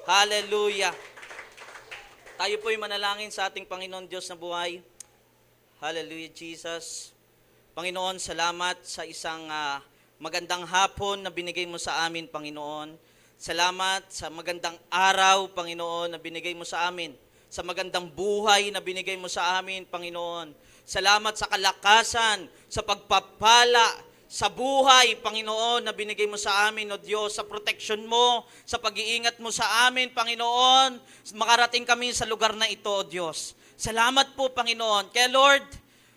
Hallelujah. Tayo po'y manalangin sa ating Panginoon Diyos na buhay. Hallelujah, Jesus. Panginoon, salamat sa isang magandang hapon na binigay mo sa amin, Panginoon. Salamat sa magandang araw, Panginoon, na binigay mo sa amin. Sa magandang buhay na binigay mo sa amin, Panginoon. Salamat sa kalakasan, sa pagpapala, sa buhay, Panginoon, na binigay mo sa amin, O Diyos, sa protection mo, sa pag-iingat mo sa amin, Panginoon, makarating kami sa lugar na ito, O Diyos. Salamat po, Panginoon. Kaya Lord,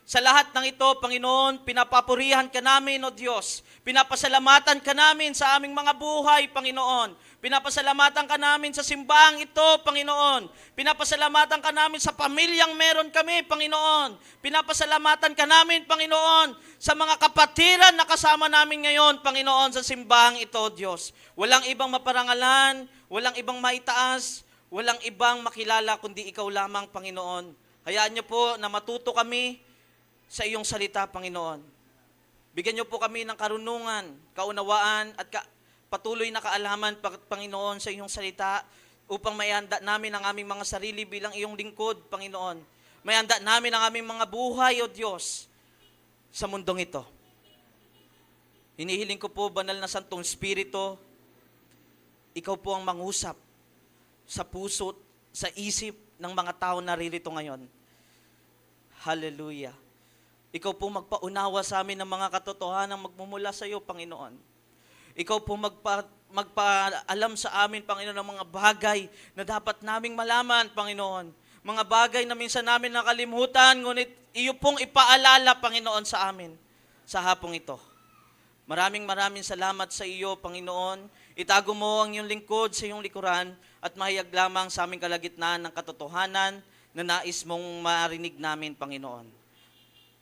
sa lahat ng ito, Panginoon, pinapapurihan ka namin, O Diyos. Pinapasalamatan ka namin sa aming mga buhay, Panginoon. Pinapasalamatan ka namin sa simbahang ito, Panginoon. Pinapasalamatan ka namin sa pamilyang meron kami, Panginoon. Pinapasalamatan ka namin, Panginoon, sa mga kapatiran na kasama namin ngayon, Panginoon, sa simbahang ito, Diyos. Walang ibang maparangalan, walang ibang maitaas, walang ibang makilala kundi ikaw lamang, Panginoon. Hayaan niyo po na matuto kami sa iyong salita, Panginoon. Bigyan niyo po kami ng karunungan, kaunawaan, at patuloy na kaalaman, Panginoon, sa iyong salita upang mayanda namin ang aming mga sarili bilang iyong lingkod, Panginoon. Mayanda namin ang aming mga buhay, O Diyos, sa mundong ito. Hinihiling ko po, Banal na Santong Espiritu, ikaw po ang mangusap sa puso, sa isip ng mga tao na naririto ngayon. Hallelujah. Ikaw po magpaunawa sa amin ng mga katotohanan magmumula sa iyo, Panginoon. Ikaw po magpaalam sa amin, Panginoon, ng mga bagay na dapat naming malaman, Panginoon. Mga bagay na minsan namin nakalimutan, ngunit iyo pong ipaalala, Panginoon, sa amin sa hapong ito. Maraming salamat sa iyo, Panginoon. Itago mo ang iyong lingkod sa iyong likuran at mahayag lamang sa aming kalagitnaan ng katotohanan na nais mong marinig namin, Panginoon.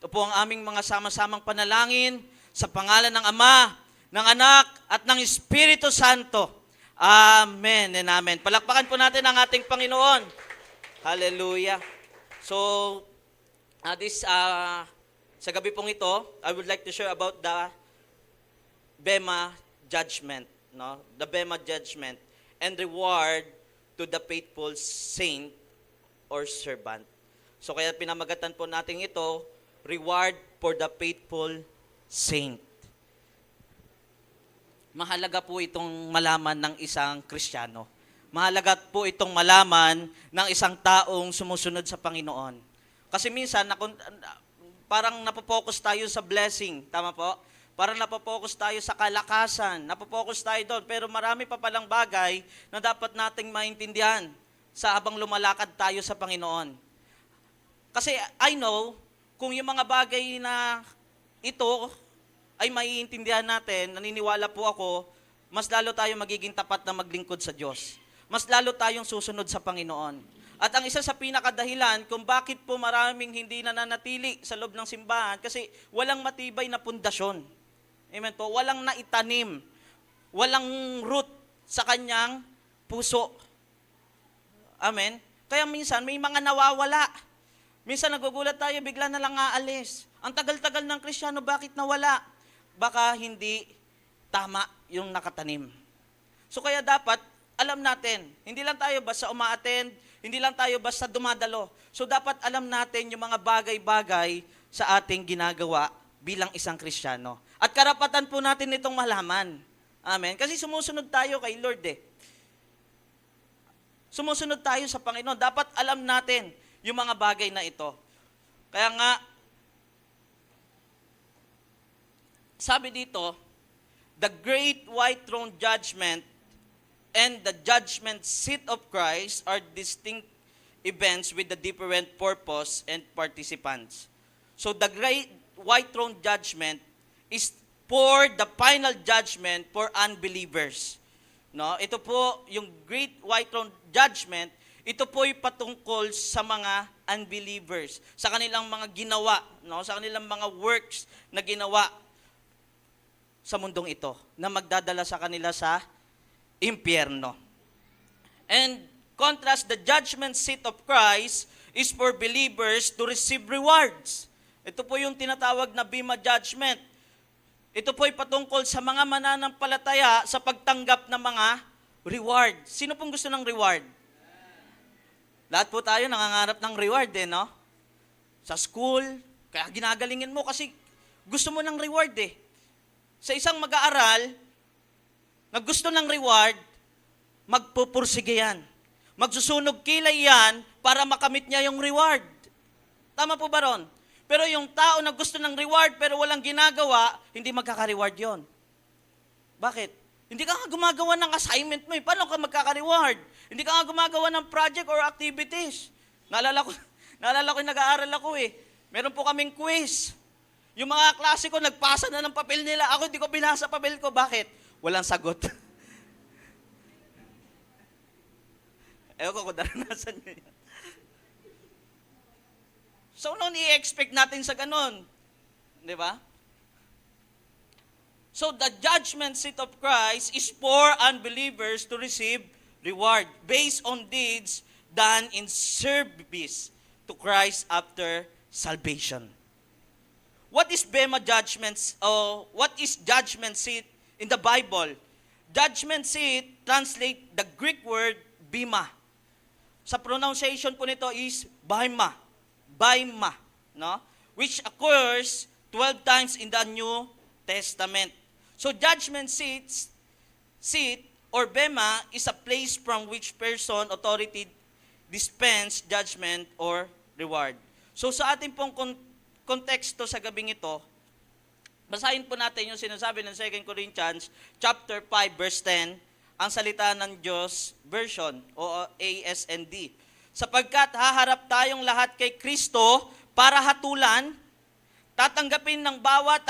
Ito po ang aming mga sama-samang panalangin sa pangalan ng Ama, ng Anak, at ng Espiritu Santo. Amen and amen. Palakpakan po natin ang ating Panginoon. Hallelujah. So, sa gabi pong ito, I would like to share about the Bema judgment. No? The Bema judgment and reward to the faithful saint or servant. So, kaya pinamagatan po natin ito, reward for the faithful saint. Mahalaga po itong malaman ng isang Kristiyano. Mahalaga po itong malaman ng isang taong sumusunod sa Panginoon. Kasi minsan, parang napopokus tayo sa blessing. Tama po? Parang napopokus tayo sa kalakasan. Napopokus tayo doon. Pero marami pa palang bagay na dapat nating maintindihan sa habang lumalakad tayo sa Panginoon. Kasi I know, kung yung mga bagay na ito ay maiintindihan natin, naniniwala po ako, mas lalo tayong magiging tapat na maglingkod sa Diyos. Mas lalo tayong susunod sa Panginoon. At ang isa sa pinakadahilan kung bakit po maraming hindi nananatili sa loob ng simbahan, kasi walang matibay na pundasyon. Amen po? Walang naitanim. Walang root sa kanyang puso. Amen? Kaya minsan may mga nawawala. Minsan nagugulat tayo, bigla na lang aalis. Ang tagal-tagal ng Kristiyano, bakit nawala? Baka hindi tama yung nakatanim. So kaya dapat, alam natin, hindi lang tayo basta uma-attend, hindi lang tayo basta dumadalo. So dapat alam natin yung mga bagay-bagay sa ating ginagawa bilang isang Kristiyano. At karapatan po natin itong malaman. Amen? Kasi sumusunod tayo kay Lord eh. Sumusunod tayo sa Panginoon. Dapat alam natin yung mga bagay na ito. Kaya nga, sabi dito, the great white throne judgment and the judgment seat of Christ are distinct events with the different purpose and participants. So the great white throne judgment is for the final judgment for unbelievers. No, ito po yung great white throne judgment. Ito po'y patungkol sa mga unbelievers, sa kanilang mga ginawa, no? Sa kanilang mga works na ginawa sa mundong ito, na magdadala sa kanila sa impyerno. And contrast, the judgment seat of Christ is for believers to receive rewards. Ito po yung tinatawag na Bema judgment. Ito po'y patungkol sa mga mananampalataya sa pagtanggap ng mga Reward. Sino pong gusto ng reward? Lahat po tayo nangangarap ng reward no? Sa school, kaya ginagalingin mo kasi gusto mo ng reward Sa isang mag-aaral, na gusto ng reward, magpupursige yan. Magsusunog kilay yan para makamit niya yung reward. Tama po ba ron? Pero yung tao na gusto ng reward pero walang ginagawa, hindi magkaka-reward yon. Bakit? Hindi ka nga gumagawa ng assignment mo Paano ka magkaka-reward? Hindi ka nga gumagawa ng project or activities. Naalala ko yung nag-aaral ako Meron po kaming quiz. Yung mga klase ko, nagpasa na ng papel nila. Ako, hindi ko binasa papel ko. Bakit? Walang sagot. Ewan ko kung naranasan nyo yan. So, noon i-expect natin sa ganun. Di ba? So, the judgment seat of Christ is for unbelievers to receive reward based on deeds done in service to Christ after salvation. What is Bema judgments or what is judgment seat in the Bible? Judgment seat translate the Greek word bema. Sa pronunciation po nito is baima. Baima, no? Which occurs 12 times in the New Testament. So judgment seat or bema is a place from which person authority dispense judgment or reward. So sa ating pong konteksto sa gabing ito, basahin po natin yung sinasabi ng 2 Corinthians chapter 5 verse 10, ang salita ng Diyos version o ASND. Sapagkat haharap tayong lahat kay Kristo para hatulan, tatanggapin ng bawat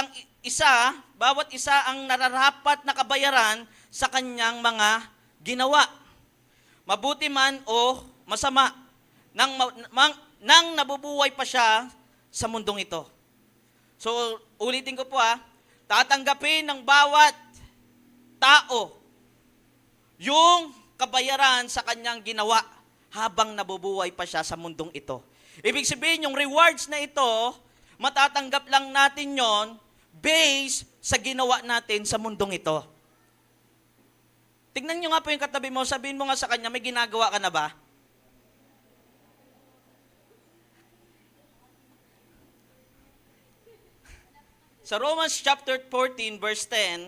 isa ang nararapat na kabayaran sa kanyang mga ginawa. Mabuti man o masama, nang nabubuhay pa siya sa mundong ito. So, ulitin ko po tatanggapin ng bawat tao yung kabayaran sa kanyang ginawa habang nabubuhay pa siya sa mundong ito. Ibig sabihin, yung rewards na ito, matatanggap lang natin yon based sa ginawa natin sa mundong ito. Tignan nyo nga po yung katabi mo, sabihin mo nga sa kanya, may ginagawa ka na ba? Sa Romans chapter 14 verse 10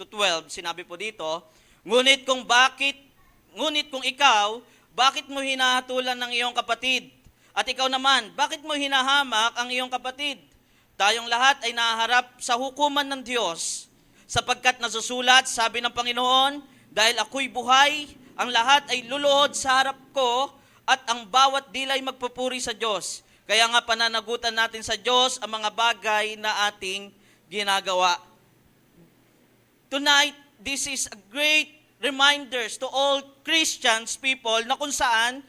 to 12, sinabi po dito, Ngunit kung ikaw, bakit mo hinahatulan ng iyong kapatid? At ikaw naman, bakit mo hinahamak ang iyong kapatid? Tayong lahat ay nahaharap sa hukuman ng Diyos, sapagkat nasusulat, sabi ng Panginoon, dahil ako'y buhay, ang lahat ay luluhod sa harap ko, at ang bawat dilay magpupuri sa Diyos. Kaya nga pananagutan natin sa Diyos ang mga bagay na ating ginagawa. Tonight, this is a great reminders to all Christians people na kung saan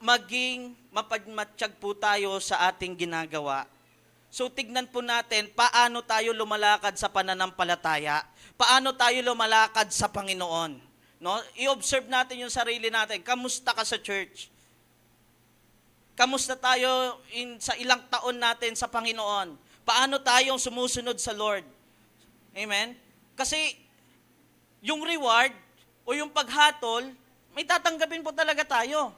maging mapagmatsyag po tayo sa ating ginagawa. So tignan po natin paano tayo lumalakad sa pananampalataya. Paano tayo lumalakad sa Panginoon. No? I-observe natin yung sarili natin. Kamusta ka sa church? Kamusta tayo sa ilang taon natin sa Panginoon? Paano tayong sumusunod sa Lord? Amen? Kasi yung reward o yung paghatol, may tatanggapin po talaga tayo.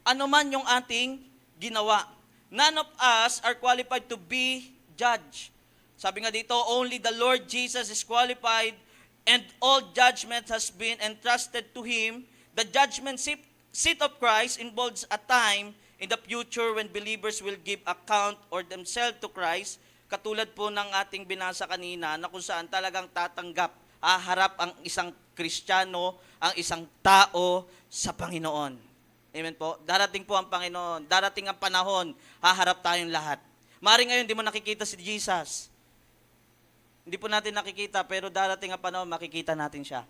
Ano man yung ating ginawa. None of us are qualified to be judged. Sabi nga dito, only the Lord Jesus is qualified and all judgment has been entrusted to Him. The judgment seat of Christ involves a time in the future when believers will give account or themselves to Christ, katulad po ng ating binasa kanina na kung saan talagang haharap ang isang Kristiyano, ang isang tao sa Panginoon. Amen po? Darating po ang Panginoon, darating ang panahon, haharap tayong lahat. Maaaring ngayon, hindi mo nakikita si Jesus. Hindi po natin nakikita, pero darating ang panahon, makikita natin siya.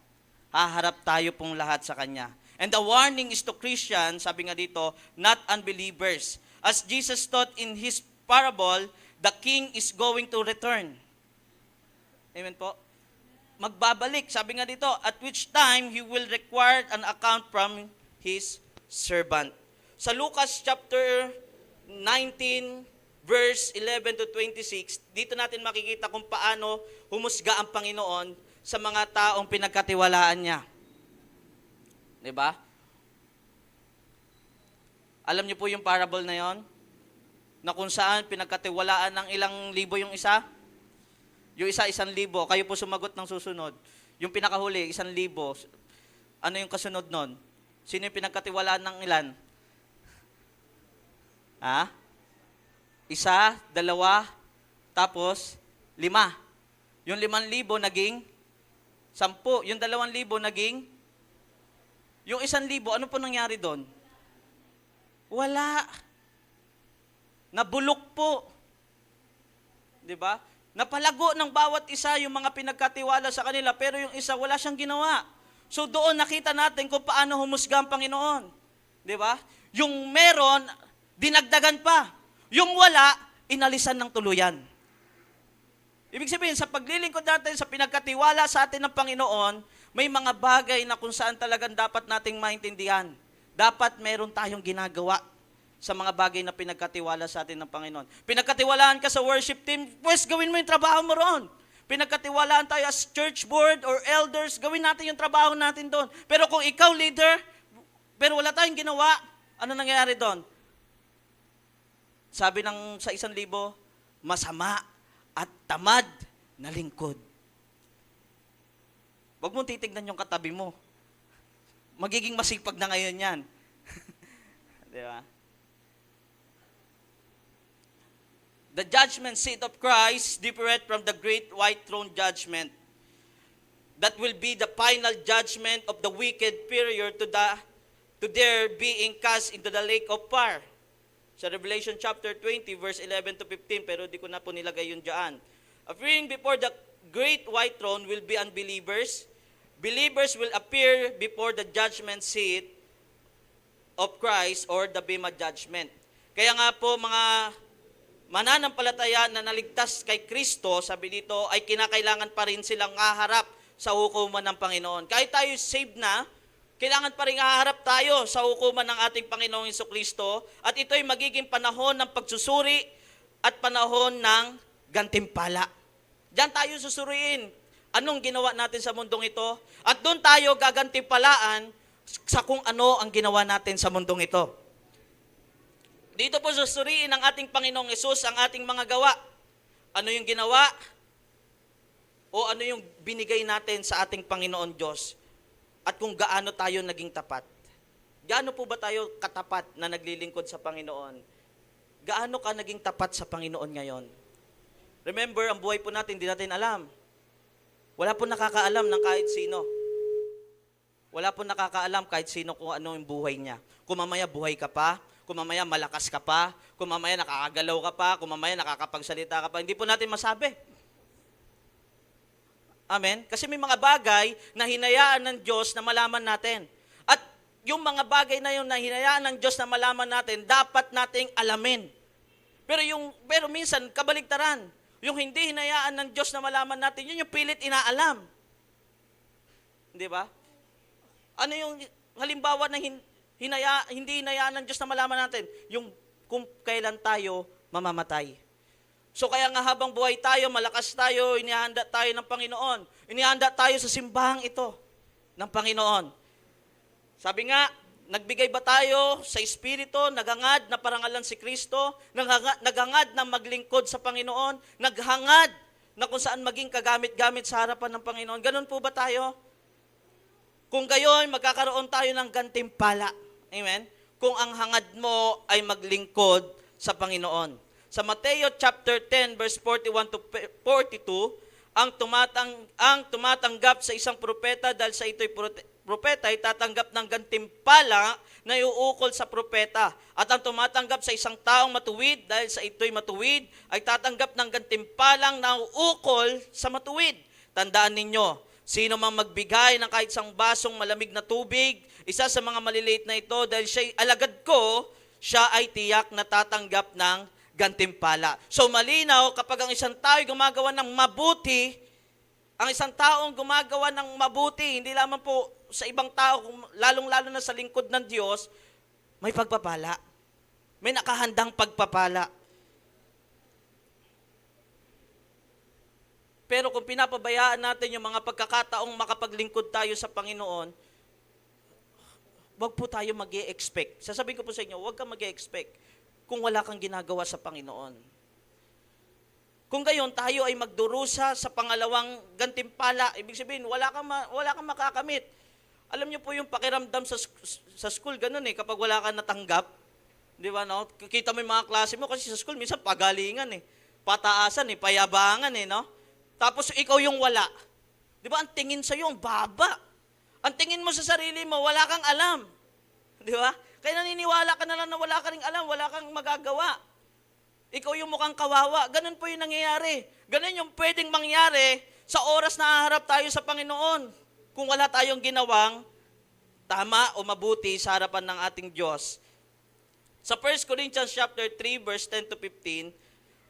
Haharap tayo pong lahat sa Kanya. And the warning is to Christians, sabi nga dito, not unbelievers. As Jesus taught in His parable, the King is going to return. Amen po? Magbabalik, sabi nga dito, at which time He will require an account from His servant. Sa Lucas chapter 19, verse 11 to 26, dito natin makikita kung paano humusga ang Panginoon sa mga taong pinagkatiwalaan niya. 'Di ba? Alam niyo po yung parable na 'yon? Na kung saan pinagkatiwalaan ng ilang libo yung isa? Yung isa, 1,000. Kayo po sumagot ng susunod. Yung pinakahuli, 1,000. Ano yung kasunod nun? Sino yung pinagkatiwalaan ng ilan? Ha? 1, 2, tapos 5. Yung 5,000 naging 10. Yung 2,000 naging yung 1,000, ano po nangyari doon? Wala. Nabulok po. 'Di ba? Napalago ng bawat isa yung mga pinagkatiwala sa kanila, pero yung isa wala siyang ginawa. So doon nakita natin kung paano humusga ang Panginoon. 'Di ba? Yung meron, dinagdagan pa. Yung wala, inalisan ng tuluyan. Ibig sabihin, sa paglilingkod natin, sa pinagkatiwala sa atin ng Panginoon, may mga bagay na kung saan talagang dapat nating maintindihan. Dapat meron tayong ginagawa sa mga bagay na pinagkatiwala sa atin ng Panginoon. Pinagkatiwalaan ka sa worship team, pues gawin mo yung trabaho mo roon. Pinagkatiwalaan tayo as church board or elders, gawin natin yung trabaho natin doon. Pero kung ikaw leader, pero wala tayong ginawa, ano nangyayari doon? Sabi ng sa 1,000, masama at tamad na lingkod. Huwag mong titignan yung katabi mo. Magiging masipag na ngayon yan. Di ba? The judgment seat of Christ different from the great white throne judgment. That will be the final judgment of the wicked prior to their being cast into the lake of fire. Sa Revelation chapter 20, verse 11 to 15, pero di ko na po nilagay yun dyan. Appearing before the great white throne will be unbelievers. Believers will appear before the judgment seat of Christ or the Bema judgment. Kaya nga po mga mananampalataya na naligtas kay Kristo, sabi dito, ay kinakailangan pa rin silang haharap sa hukuman ng Panginoon. Kahit tayo saved na, kailangan pa rin haharap tayo sa hukuman ng ating Panginoong Jesucristo, at ito ay magiging panahon ng pagsusuri at panahon ng gantimpala. Diyan tayo susuriin. Anong ginawa natin sa mundong ito? At doon tayo gagantimpalaan sa kung ano ang ginawa natin sa mundong ito. Dito po susuriin ng ating Panginoong Hesus ang ating mga gawa. Ano yung ginawa? O ano yung binigay natin sa ating Panginoon Diyos? At kung gaano tayo naging tapat. Gaano po ba tayo katapat na naglilingkod sa Panginoon? Gaano ka naging tapat sa Panginoon ngayon? Remember, ang buhay po natin, hindi natin alam. Wala po nakakaalam ng kahit sino. Wala po nakakaalam kahit sino kung ano yung buhay niya. Kung mamaya buhay ka pa, kung mamaya malakas ka pa, kung mamaya nakakagalaw ka pa, kung mamaya nakakapagsalita ka pa, hindi po natin masabi. Amen? Kasi may mga bagay na hinayaan ng Diyos na malaman natin. At yung mga bagay na yun na hinayaan ng Diyos na malaman natin, dapat nating alamin. Pero minsan, kabaligtaran. Yung hindi hinayaan ng Diyos na malaman natin, yun yung pilit inaalam. Di ba? Ano yung halimbawa na hindi hinayaan ng Diyos na malaman natin? Yung kung kailan tayo mamamatay. So kaya nga habang buhay tayo, malakas tayo, inihanda tayo ng Panginoon. Inihanda tayo sa simbahang ito ng Panginoon. Sabi nga, nagbigay ba tayo sa Espiritu, naghangad na parangalan si Kristo, naghangad na maglingkod sa Panginoon, naghangad na kung saan maging kagamit-gamit sa harapan ng Panginoon. Ganun po ba tayo? Kung gayon, magkakaroon tayo ng gantimpala. Amen? Kung ang hangad mo ay maglingkod sa Panginoon. Sa Mateo chapter 10 verse 41 to 42, ang tumatanggap sa isang propeta dahil sa ito'y propeta ay tatanggap ng gantimpala na iuukol sa propeta. At ang tumatanggap sa isang taong matuwid dahil sa ito'y matuwid ay tatanggap ng gantimpalang na uukol sa matuwid. Tandaan ninyo, sino mang magbigay ng kahit isang basong malamig na tubig, isa sa mga maliliit na ito, dahil siya'y alagad ko, siya ay tiyak na tatanggap ng gantimpala. So malinaw, kapag ang isang tao gumagawa ng mabuti, ang isang taong gumagawa ng mabuti, hindi lamang po sa ibang tao, lalong-lalo na sa lingkod ng Diyos, may pagpapala. May nakahandang pagpapala. Pero kung pinapabayaan natin yung mga pagkakataong makapaglingkod tayo sa Panginoon, wag po tayo mag-e-expect. Sasabihin ko po sa inyo, wag kang mag-e-expect kung wala kang ginagawa sa Panginoon. Kung gayon, tayo ay magdurusa sa pangalawang gantimpala. Ibig sabihin, wala kang makakamit. Alam niyo po yung pakiramdam sa school, ganun eh, kapag wala kang natanggap. Di ba, no? Kita mo yung mga klase mo, kasi sa school, minsan pagalingan eh. Pataasan eh, payabangan eh, no? Tapos ikaw yung wala. Di ba, ang tingin sa'yo, ang baba. Ang tingin mo sa sarili mo, wala kang alam. Di ba? Kaya naniniwala ka na lang na wala ka ring alam, wala kang magagawa. Ikaw yung mukhang kawawa. Ganun po yung nangyayari. Ganun yung pwedeng mangyari sa oras na haharap tayo sa Panginoon. Kung wala tayong ginawang tama o mabuti sa harapan ng ating Diyos. Sa 1 Corinthians chapter 3, verse 10 to 15,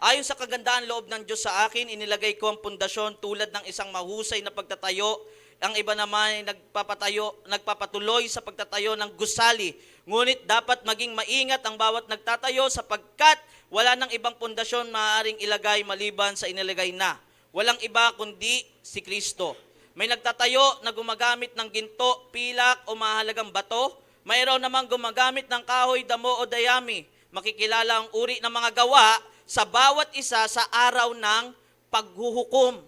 ayon sa kagandaan loob ng Diyos sa akin, inilagay ko ang pundasyon tulad ng isang mahusay na pagtatayo. Ang iba naman ay nagpapatuloy sa pagtatayo ng gusali. Ngunit dapat maging maingat ang bawat nagtatayo sapagkat wala nang ibang pundasyon maaaring ilagay maliban sa inilagay na. Walang iba kundi si Kristo. May nagtatayo na gumagamit ng ginto, pilak o mahalagang bato. Mayroon namang gumagamit ng kahoy, damo o dayami. Makikilala ang uri ng mga gawa sa bawat isa sa araw ng paghuhukom.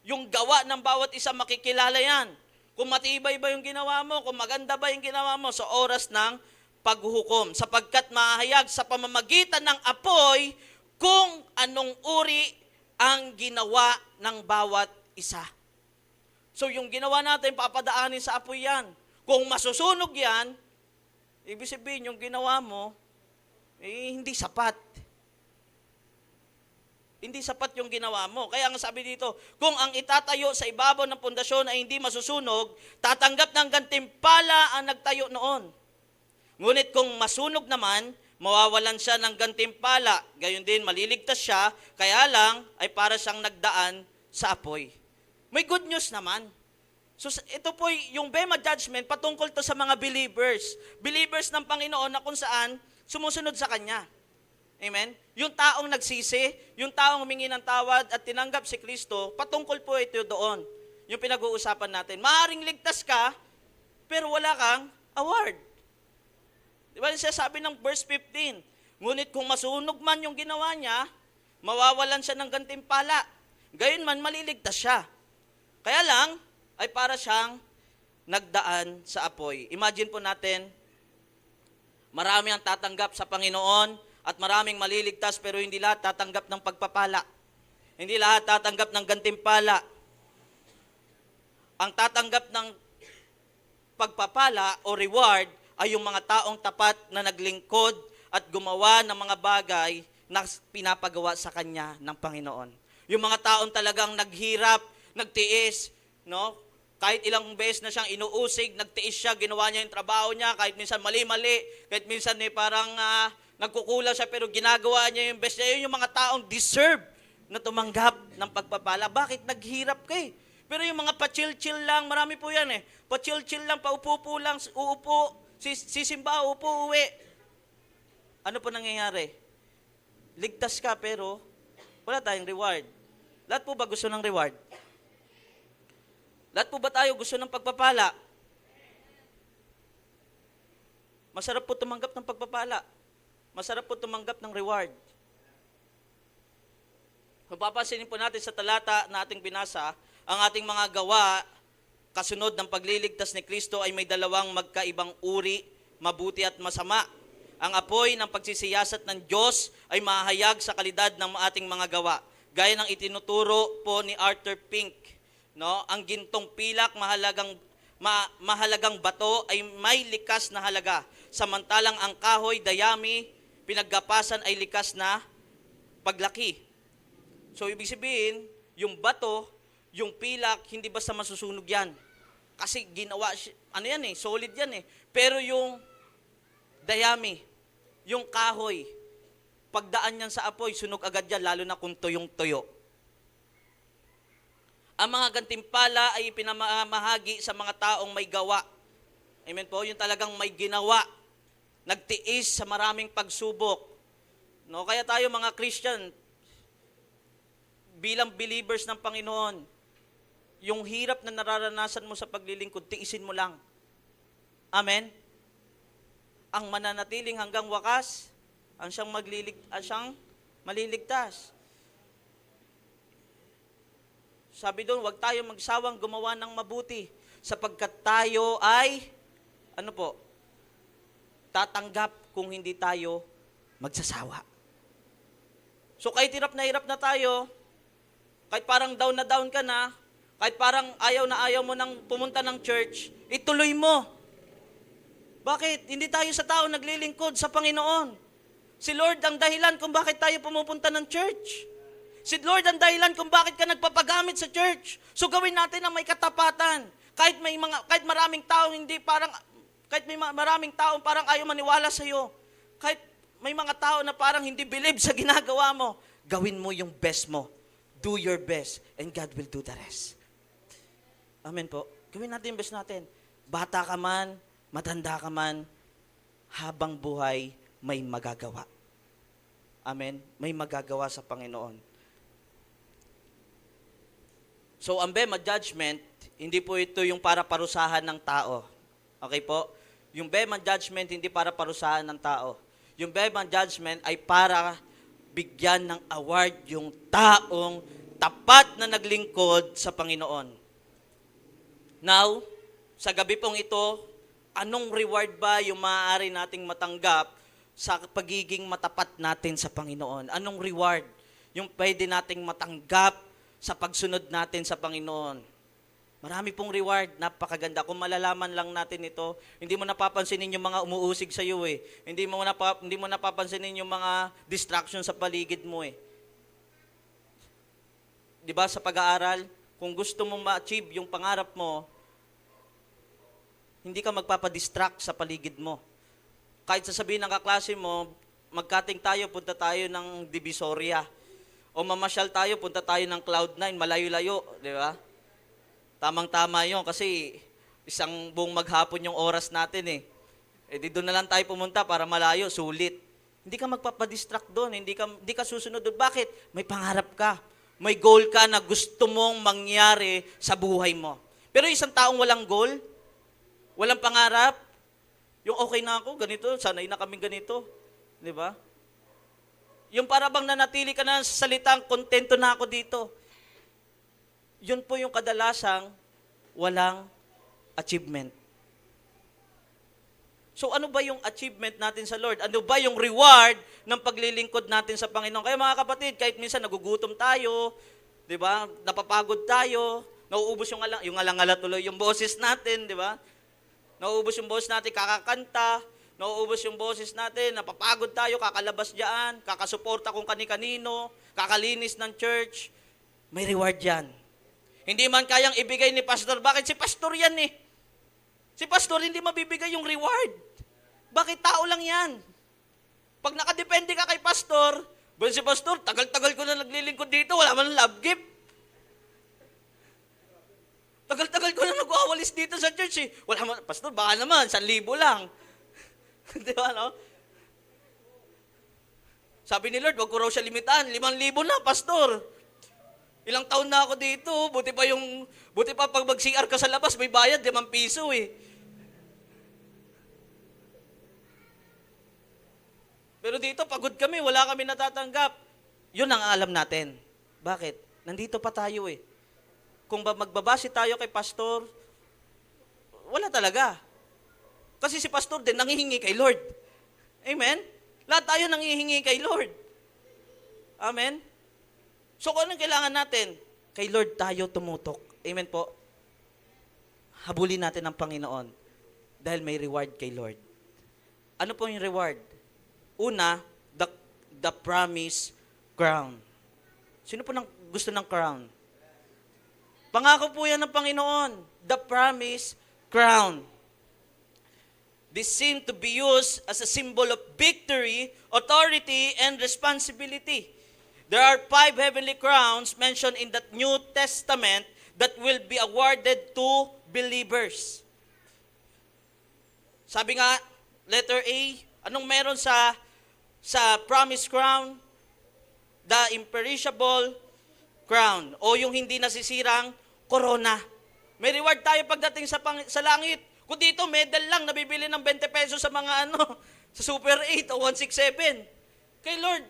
Yung gawa ng bawat isa makikilala yan. Kung matibay ba yung ginawa mo, kung maganda ba yung ginawa mo sa oras ng paghuhukom. Sapagkat mahayag sa pamamagitan ng apoy kung anong uri ang ginawa ng bawat isa. So yung ginawa natin, papadaanin sa apoy yan. Kung masusunog yan, ibig sabihin yung ginawa mo, hindi sapat. Hindi sapat yung ginawa mo. Kaya ang sabi dito, kung ang itatayo sa ibabaw ng pundasyon ay hindi masusunog, tatanggap ng gantimpala ang nagtayo noon. Ngunit kung masunog naman, mawawalan siya ng gantimpala. Gayon din, maliligtas siya, kaya lang ay para siyang nagdaan sa apoy. May good news naman. So ito po yung Bema judgment, patungkol to sa mga believers. Believers ng Panginoon na kung saan sumusunod sa Kanya. Amen? Yung taong nagsisi, yung taong humingi ng tawad at tinanggap si Kristo, patungkol po ito doon. Yung pinag-uusapan natin. Maaring ligtas ka, pero wala kang award. Di ba siya sabi ng verse 15? Ngunit kung masunog man yung ginawa niya, mawawalan siya ng gantimpala. Gayon man, maliligtas siya. Kaya lang, ay para siyang nagdaan sa apoy. Imagine po natin, marami ang tatanggap sa Panginoon, at maraming maliligtas pero hindi lahat tatanggap ng pagpapala. Hindi lahat tatanggap ng gantimpala. Ang tatanggap ng pagpapala o reward ay yung mga taong tapat na naglingkod at gumawa ng mga bagay na pinapagawa sa Kanya ng Panginoon. Yung mga taong talagang naghirap, nagtiis, no? Kahit ilang beses na siyang inuusig, nagtiis siya, ginawa niya yung trabaho niya, kahit minsan mali-mali, kahit minsan parang nagkukulang siya pero ginagawa niya yung best niya. Yun yung mga taong deserve na tumanggap ng pagpapala. Bakit? Naghirap ka eh. Pero yung mga pa-chill-chill lang, marami po yan eh. Pa-chill-chill lang, paupo-upo lang, uupo, sisimba, uupo, uwi. Ano po nangyayari? Ligtas ka pero wala tayong reward. Lahat po ba gusto ng reward? Lahat po ba tayo gusto ng pagpapala? Masarap po tumanggap ng pagpapala. Masarap po tumanggap ng reward. Mapapansinin po natin sa talata na ating binasa, ang ating mga gawa, kasunod ng pagliligtas ni Kristo ay may dalawang magkaibang uri, mabuti at masama. Ang apoy ng pagsisiyasat ng Diyos ay mahayag sa kalidad ng ating mga gawa. Gaya ng itinuturo po ni Arthur Pink, no? Ang gintong pilak, mahalagang bato ay may likas na halaga. Samantalang ang kahoy, dayami, pinaggapasan ay likas na paglaki. So, ibig sabihin, yung bato, yung pilak, hindi basta masusunog yan. Kasi ginawa, solid yan eh. Pero yung dayami, yung kahoy, pagdaan yan sa apoy, sunog agad yan, lalo na kung tuyong-tuyo. Ang mga gantimpala ay pinamahagi sa mga taong may gawa. Amen po, yung talagang may ginawa. Nagtiis sa maraming pagsubok. No, kaya tayo mga Christian, bilang believers ng Panginoon, yung hirap na nararanasan mo sa paglilingkod, tiisin mo lang. Amen? ang mananatiling hanggang wakas, ang siyang maliligtas. Sabi doon, huwag tayo magsawang gumawa ng mabuti sapagkat tayo ay, tatanggap kung hindi tayo magsasawa. So kahit hirap na tayo, kahit parang down na down ka na, kahit parang ayaw mo nang pumunta ng church, ituloy mo. Bakit? Hindi tayo sa tao naglilingkod sa Panginoon. Si Lord ang dahilan kung bakit tayo pumupunta ng church. Si Lord ang dahilan kung bakit ka nagpapagamit sa church. So gawin natin ang may katapatan. Kahit maraming tao maraming tao parang ayaw maniwala sa iyo. Kahit may mga tao na parang hindi believe sa ginagawa mo, gawin mo yung best mo. Do your best and God will do the rest. Amen po. Gawin natin yung best natin. Bata ka man, matanda ka man, habang buhay may magagawa. Amen? May magagawa sa Panginoon. So, ang Bema Judgment, hindi po ito yung para parusahan ng tao. Okay po? Yung Bema Judgment, hindi para parusahan ng tao. Yung Bema Judgment ay para bigyan ng award yung taong tapat na naglingkod sa Panginoon. Now, sa gabi pong ito, anong reward ba yung maaari nating matanggap sa pagiging matapat natin sa Panginoon? Anong reward yung pwede nating matanggap sa pagsunod natin sa Panginoon? Marami pong reward, napakaganda. Kung malalaman lang natin ito, hindi mo napapansinin yung mga umuusig sa iyo eh. Hindi mo napapansinin yung mga distraction sa paligid mo eh. 'Di ba sa pag-aaral, kung gusto mong ma-achieve yung pangarap mo, hindi ka magpapadistract sa paligid mo. Kahit sasabihin ng kaklase mo, magkating tayo, punta tayo ng Divisoria. O mamasyal tayo, punta tayo ng Cloud9, malayo-layo, di ba? Tamang-tama yun kasi isang buong maghapon yung oras natin eh. Eh di doon na lang tayo pumunta para malayo, sulit. Hindi ka magpapadistract doon, hindi ka susunod doon. Bakit? May pangarap ka. May goal ka na gusto mong mangyari sa buhay mo. Pero isang taong walang goal, walang pangarap, yung okay na ako, ganito, sanay na kaming ganito. Di ba? Yung para bang nanatili ka na sa salitang, kontento na ako dito. Yun po yung kadalasang walang achievement. So ano ba yung achievement natin sa Lord? Ano ba yung reward ng paglilingkod natin sa Panginoon? Kaya mga kapatid, kahit minsan nagugutom tayo, di ba? Napapagod tayo, nauubos yung alangala tuloy yung boses natin, di ba? Nauubos yung boses natin, kakakanta, nauubos yung boses natin, napapagod tayo, kakalabas diyan, kakasuporta kung kani-kanino, kakalinis ng church. May reward yan. Hindi man kayang ibigay ni pastor. Bakit? Si pastor yan eh. Si pastor hindi mabibigay yung reward. Bakit? Tao lang yan. Pag nakadepende ka kay pastor, si pastor, tagal-tagal ko na naglilingkod dito, wala man love gift. Tagal-tagal ko na nag-awalis dito sa church eh. Wala man, pastor, baka naman, 1,000 lang. Di ba, no? Sabi ni Lord, wag ko raw siya limitaan. 5,000 na, pastor. Ilang taon na ako dito. Buti pa pag mag-CR ka sa labas, may bayad, 5 piso eh. Pero dito, pagod kami, wala kami natatanggap. Yun ang alam natin. Bakit? Nandito pa tayo eh. Kung magbabase tayo kay pastor, wala talaga. Kasi si pastor din nangihingi kay Lord. Amen? Lahat tayo nangihingi kay Lord. Amen? So kung anong kailangan natin? Kay Lord tayo tumutok. Amen po? Habulin natin ang Panginoon dahil may reward kay Lord. Ano po yung reward? Una, the promise crown. Sino po gusto ng crown? Pangako po yan ng Panginoon. The promise crown. This seemed to be used as a symbol of victory, authority, and responsibility. There are 5 heavenly crowns mentioned in the New Testament that will be awarded to believers. Sabi nga, letter A, anong meron sa promise crown? The imperishable crown o yung hindi nasisirang corona. May reward tayo pagdating sa langit. Kung dito, medal lang, nabibili ng 20 pesos sa mga sa Super 8 o 167. Kay Lord,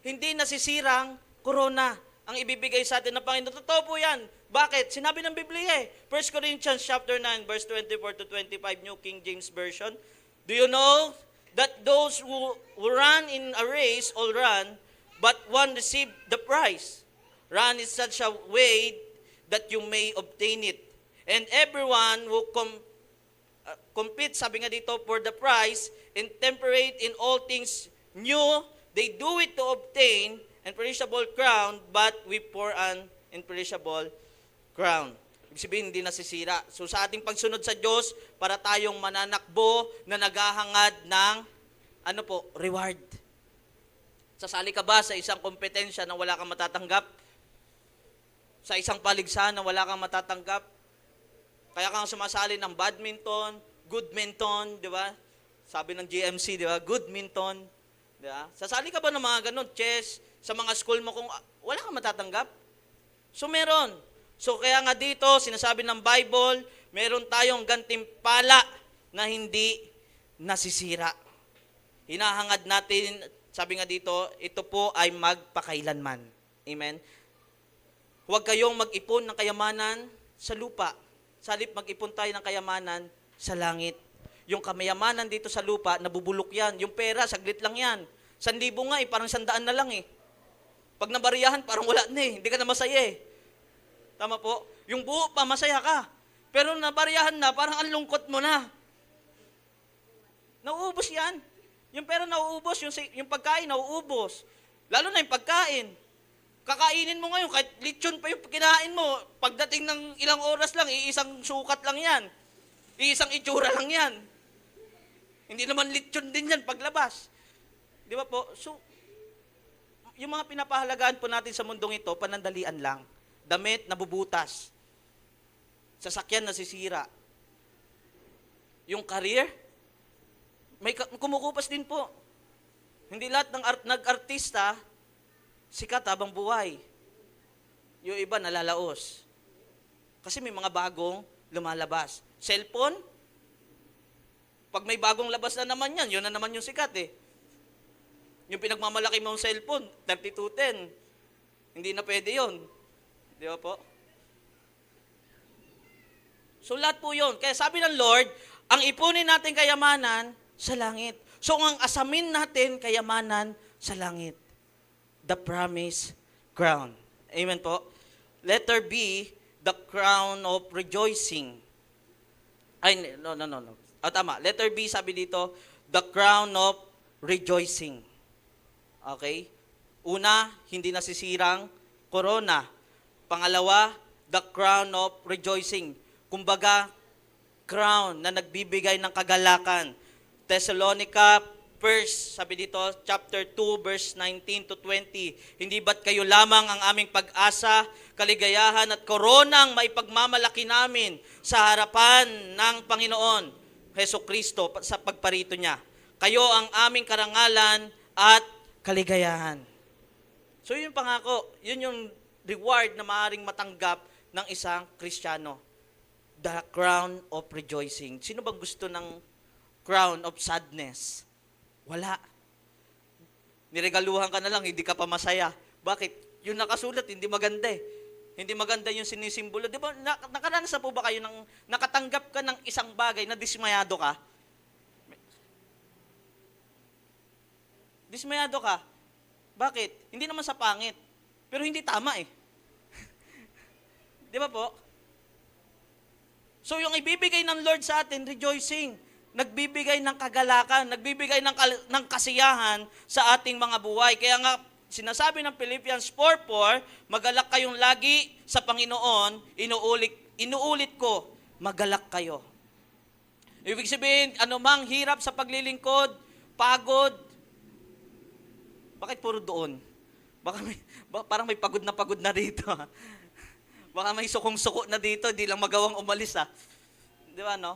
hindi nasisirang corona ang ibibigay sa atin ng Panginoon. Totoo po yan. Bakit? Sinabi ng Biblia eh. 1 Corinthians chapter 9, verse 24 to 25, New King James Version. Do you know that those who run in a race all run, but one receive the prize? Run in such a way that you may obtain it. And everyone who compete, sabi nga dito, for the prize, and temperate in all things new, they do it to obtain an imperishable crown, but we pour an imperishable crown. Ibig sabihin, hindi nasisira. So sa ating pagsunod sa Diyos, para tayong mananakbo na naghahangad ng, reward. Sasali ka ba sa isang kompetensya na wala kang matatanggap? Sa isang paligsahan na wala kang matatanggap? Kaya kang sumasali ng badminton, goodminton, di ba? Sabi ng GMC, di ba? Goodminton. Di ba? Sasali ka ba ng mga ganun? Chess, sa mga school mo kung wala kang matatanggap? So meron. So kaya nga dito, sinasabi ng Bible, meron tayong gantimpala na hindi nasisira. Hinahangad natin, sabi nga dito, ito po ay magpakailanman. Amen? Huwag kayong mag-ipon ng kayamanan sa lupa. Salip mag-ipon tayo ng kayamanan sa langit. Yung kamayamanan dito sa lupa, nabubulok yan. Yung pera, saglit lang yan. 1,000 nga parang 100 na lang Pag nabariyahan, parang wala na hindi ka na masaya Tama po? Yung buo pa, masaya ka. Pero nabariyahan na, parang ang lungkot mo na. Nauubos yan. Yung pera nauubos, yung pagkain nauubos. Lalo na yung pagkain. Kakainin mo ngayon, kahit lechon pa yung kinain mo, pagdating ng ilang oras lang, iisang sukat lang yan. Iisang itsura lang yan. Hindi naman lechon din yan paglabas. Di ba po? So, yung mga pinapahalagaan po natin sa mundong ito, panandalian lang. Damit nabubutas. Sasakyan nasisira. Yung career, may kumukupas din po. Hindi lahat ng nag-artista, sikat habang buhay. Yung iba nalalaos. Kasi may mga bagong lumalabas. Cellphone, pag may bagong labas na naman yan, yun na naman yung sikat Yung pinagmamalaki mong cellphone, 3210. Hindi na pwede yun. Di ba po? So lahat po yun. Kaya sabi ng Lord, ang ipunin natin kayamanan sa langit. So ang asamin natin kayamanan sa langit. The promised crown. Amen po? Letter B, the crown of rejoicing. Ay, no. Tama. Letter B, sabi dito, the crown of rejoicing. Okay? Una, hindi nasisirang corona. Pangalawa, the crown of rejoicing. Kumbaga, crown na nagbibigay ng kagalakan. Thessalonica 1, sabi dito, chapter 2, verse 19 to 20. Hindi ba't kayo lamang ang aming pag-asa, kaligayahan at koronang maipagmamalaki namin sa harapan ng Panginoon, Heso Kristo, sa pagparito niya. Kayo ang aming karangalan at kaligayahan. So yun yung pangako, yun yung reward na maaaring matanggap ng isang Kristiyano. The crown of rejoicing. Sino bang gusto ng crown of sadness? Wala. Niregaluhan ka na lang, hindi ka pa masaya. Bakit? Yung nakasulat, hindi maganda Hindi maganda yung sinisimbolo. Di ba, nakaranas na po ba kayo ng nakatanggap ka ng isang bagay na dismayado ka? Dismayado ka. Bakit? Hindi naman sa pangit. Pero hindi tama Di ba po? So yung ibibigay ng Lord sa atin, rejoicing. Nagbibigay ng kagalakan, nagbibigay ng kasiyahan sa ating mga buhay. Kaya nga, sinasabi ng Philippians 4:4, magalak kayong lagi sa Panginoon, inuulit ko, magalak kayo. Ibig sabihin, anumang hirap sa paglilingkod, pagod, bakit puro doon? Parang may pagod na dito. Baka may sukong-suko na dito, di lang magawang umalis Di ba, no?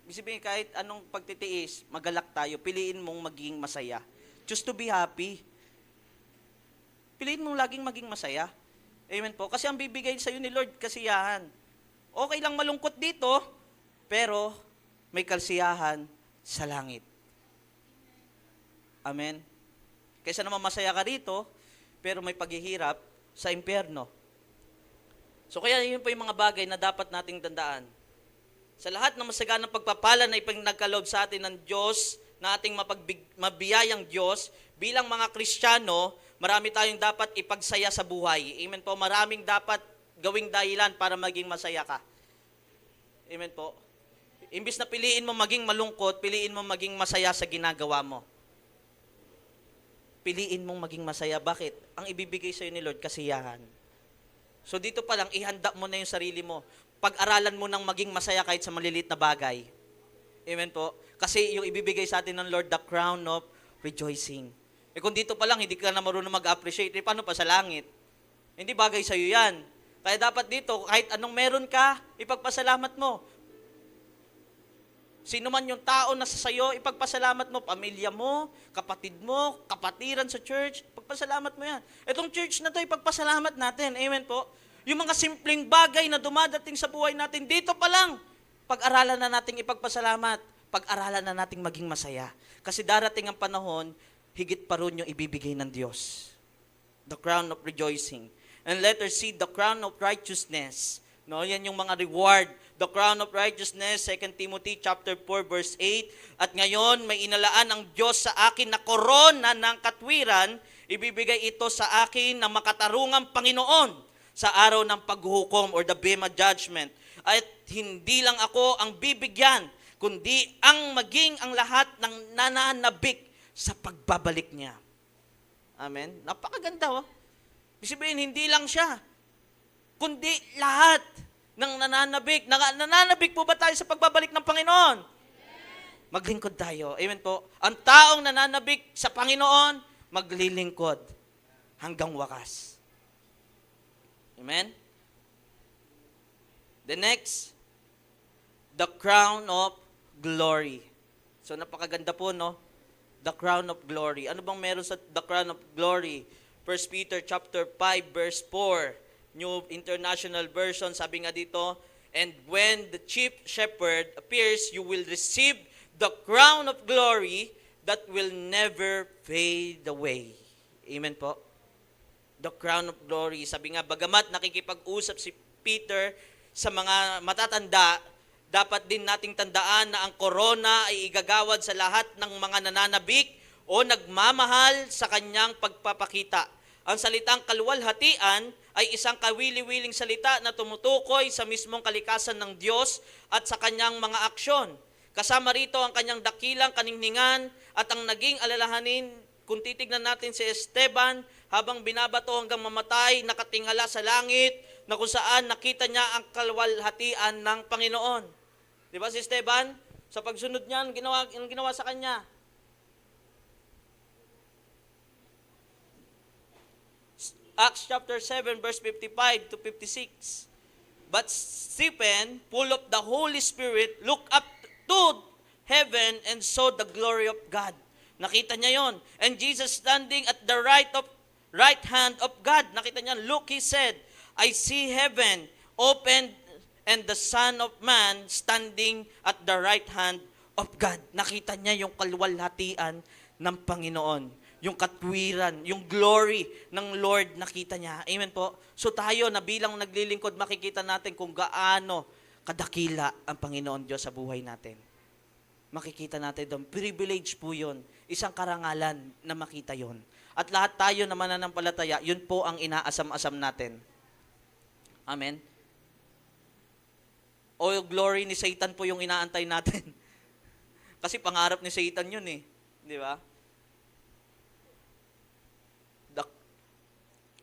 Ibig sabihin, kahit anong pagtitiis, magalak tayo, piliin mong maging masaya. Choose to be happy. Piliin mong laging maging masaya. Amen po. Kasi ang bibigay sa iyo ni Lord, kasiyahan. Okay lang malungkot dito, pero may kasiyahan sa langit. Amen? Kaysa naman masaya ka dito, pero may paghihirap sa impyerno. So kaya yun po yung mga bagay na dapat nating tandaan. Sa lahat ng masaganang pagpapala na ipinagkaloob sa atin ng Diyos, na ating mabiyayang Diyos, bilang mga Kristiyano, marami tayong dapat ipagsaya sa buhay. Amen po, maraming dapat gawing dahilan para maging masaya ka. Amen po. Imbis na piliin mo maging malungkot, piliin mo maging masaya sa ginagawa mo. Piliin mong maging masaya. Bakit? Ang ibibigay sa'yo ni Lord, kasiyahan. So dito pa lang, ihanda mo na yung sarili mo. Pag-aralan mo nang maging masaya kahit sa maliliit na bagay. Amen po. Kasi yung ibibigay sa atin ng Lord, the crown of rejoicing. Kung dito pa lang, hindi ka na marunong mag-appreciate, paano pa sa langit? Hindi bagay sa'yo yan. Kaya dapat dito, kahit anong meron ka, ipagpasalamat mo. Sino man yung tao na sa sayo, ipagpasalamat mo, pamilya mo, kapatid mo, kapatiran sa church, ipagpasalamat mo yan. Itong church na to, ipagpasalamat natin. Amen po. Yung mga simpleng bagay na dumadating sa buhay natin, dito pa lang, pag-aralan na nating ipagpasalamat, pag-aralan na nating maging masaya. Kasi darating ang panahon, higit pa ron yung ibibigay ng Diyos. The crown of rejoicing. And letter C, the crown of righteousness. No, yan yung mga reward. The crown of righteousness, 2 Timothy chapter 4 verse 8. At ngayon, may inalaan ang Diyos sa akin na korona ng katwiran, ibibigay ito sa akin ng makatarungang Panginoon sa araw ng paghuhukom or the Bema judgment. At hindi lang ako ang bibigyan, kundi ang maging ang lahat ng nananabik sa pagbabalik niya. Amen? Napakaganda, oh. Ibig sabihin, hindi lang siya, kundi lahat ng nananabik. Nananabik po ba tayo sa pagbabalik ng Panginoon? Amen. Maglingkod tayo. Amen po. Ang taong nananabik sa Panginoon, maglilingkod hanggang wakas. Amen? The next, the crown of glory. So napakaganda po, no? The crown of glory. Ano bang meron sa the crown of glory? 1 Peter chapter 5 verse 4, New International Version, sabi nga dito, and when the chief shepherd appears, you will receive the crown of glory that will never fade away. Amen po. The crown of glory. Sabi nga, bagamat nakikipag-usap si Peter sa mga matatanda, dapat din nating tandaan na ang korona ay igagawad sa lahat ng mga nananabik o nagmamahal sa kanyang pagpapakita. Ang salitang kaluwalhatian ay isang kawili-wiling salita na tumutukoy sa mismong kalikasan ng Diyos at sa kanyang mga aksyon. Kasama rito ang kanyang dakilang kaningningan at ang naging alalahanin kung titignan natin si Esteban habang binabato hanggang mamatay, nakatingala sa langit na kung saan nakita niya ang kaluwalhatian ng Panginoon. Di ba si Esteban? Sa pagsunod niya, ang ginawa sa kanya? Acts chapter 7 verse 55 to 56. But Stephen, full of the Holy Spirit, looked up to heaven and saw the glory of God. Nakita niya yon. And Jesus standing at the right hand of God. Nakita niya, look, he said, I see heaven opened and the Son of Man standing at the right hand of God. Nakita niya yung kaluwalhatian ng Panginoon. Yung katwiran, yung glory ng Lord, nakita niya. Amen po. So tayo na bilang naglilingkod, makikita natin kung gaano kadakila ang Panginoon Diyos sa buhay natin. Makikita natin doon. Privilege po yun. Isang karangalan na makita yun. At lahat tayo na mananampalataya, yun po ang inaasam-asam natin. Amen. O glory ni Satan po yung inaantay natin. Kasi pangarap ni Satan yun eh. Di ba?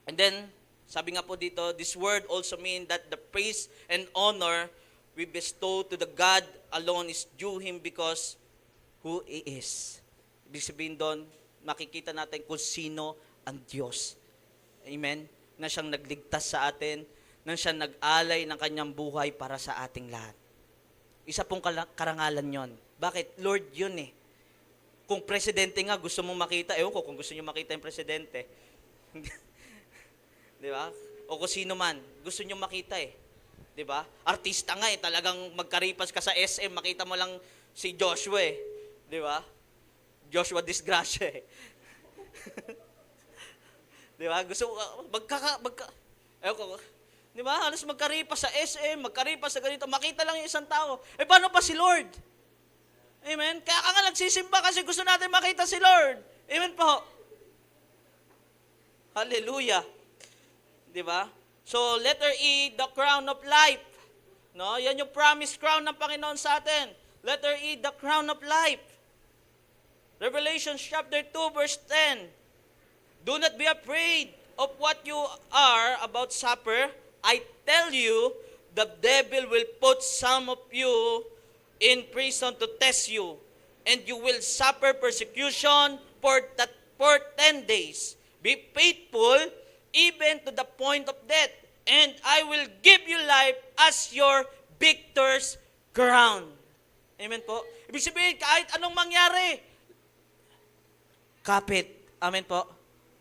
And then, sabi nga po dito, this word also mean that the praise and honor we bestow to the God alone is due Him because who He is. Ibig sabihin doon, makikita natin kung sino ang Diyos. Amen? Na siyang nagligtas sa atin, na siyang nag-alay ng kanyang buhay para sa ating lahat. Isa pong karangalan yon. Bakit? Lord yun eh. Kung presidente nga, gusto mong makita, ewan ko kung gusto niyo makita yung presidente. Di ba? O kung sino man, gusto niyo makita eh. 'Di ba? Artista nga eh, talagang magkaripas ka sa SM, makita mo lang si Joshua eh. 'Di ba? Joshua Disgracia eh. 'Di ba? Gusto ewan ko, 'di ba? Halos magkaripas sa SM, magkaripas sa ganito, makita lang yung isang tao. Eh paano pa si Lord? Amen? Kaya ka nga nagsisimba kasi gusto natin makita si Lord. Amen po. Hallelujah. 'Di ba? So, letter E, the crown of life. No? Yan yung promised crown ng Panginoon sa atin. Letter E, the crown of life. Revelation chapter 2, verse 10. Do not be afraid of what you are about supper. I tell you, the devil will put some of you in prison to test you, and you will suffer persecution for 10 days. Be faithful even to the point of death, and I will give you life as your victor's crown. Amen po. Ibig sabihin, kahit anong mangyari, kapit. Amen po.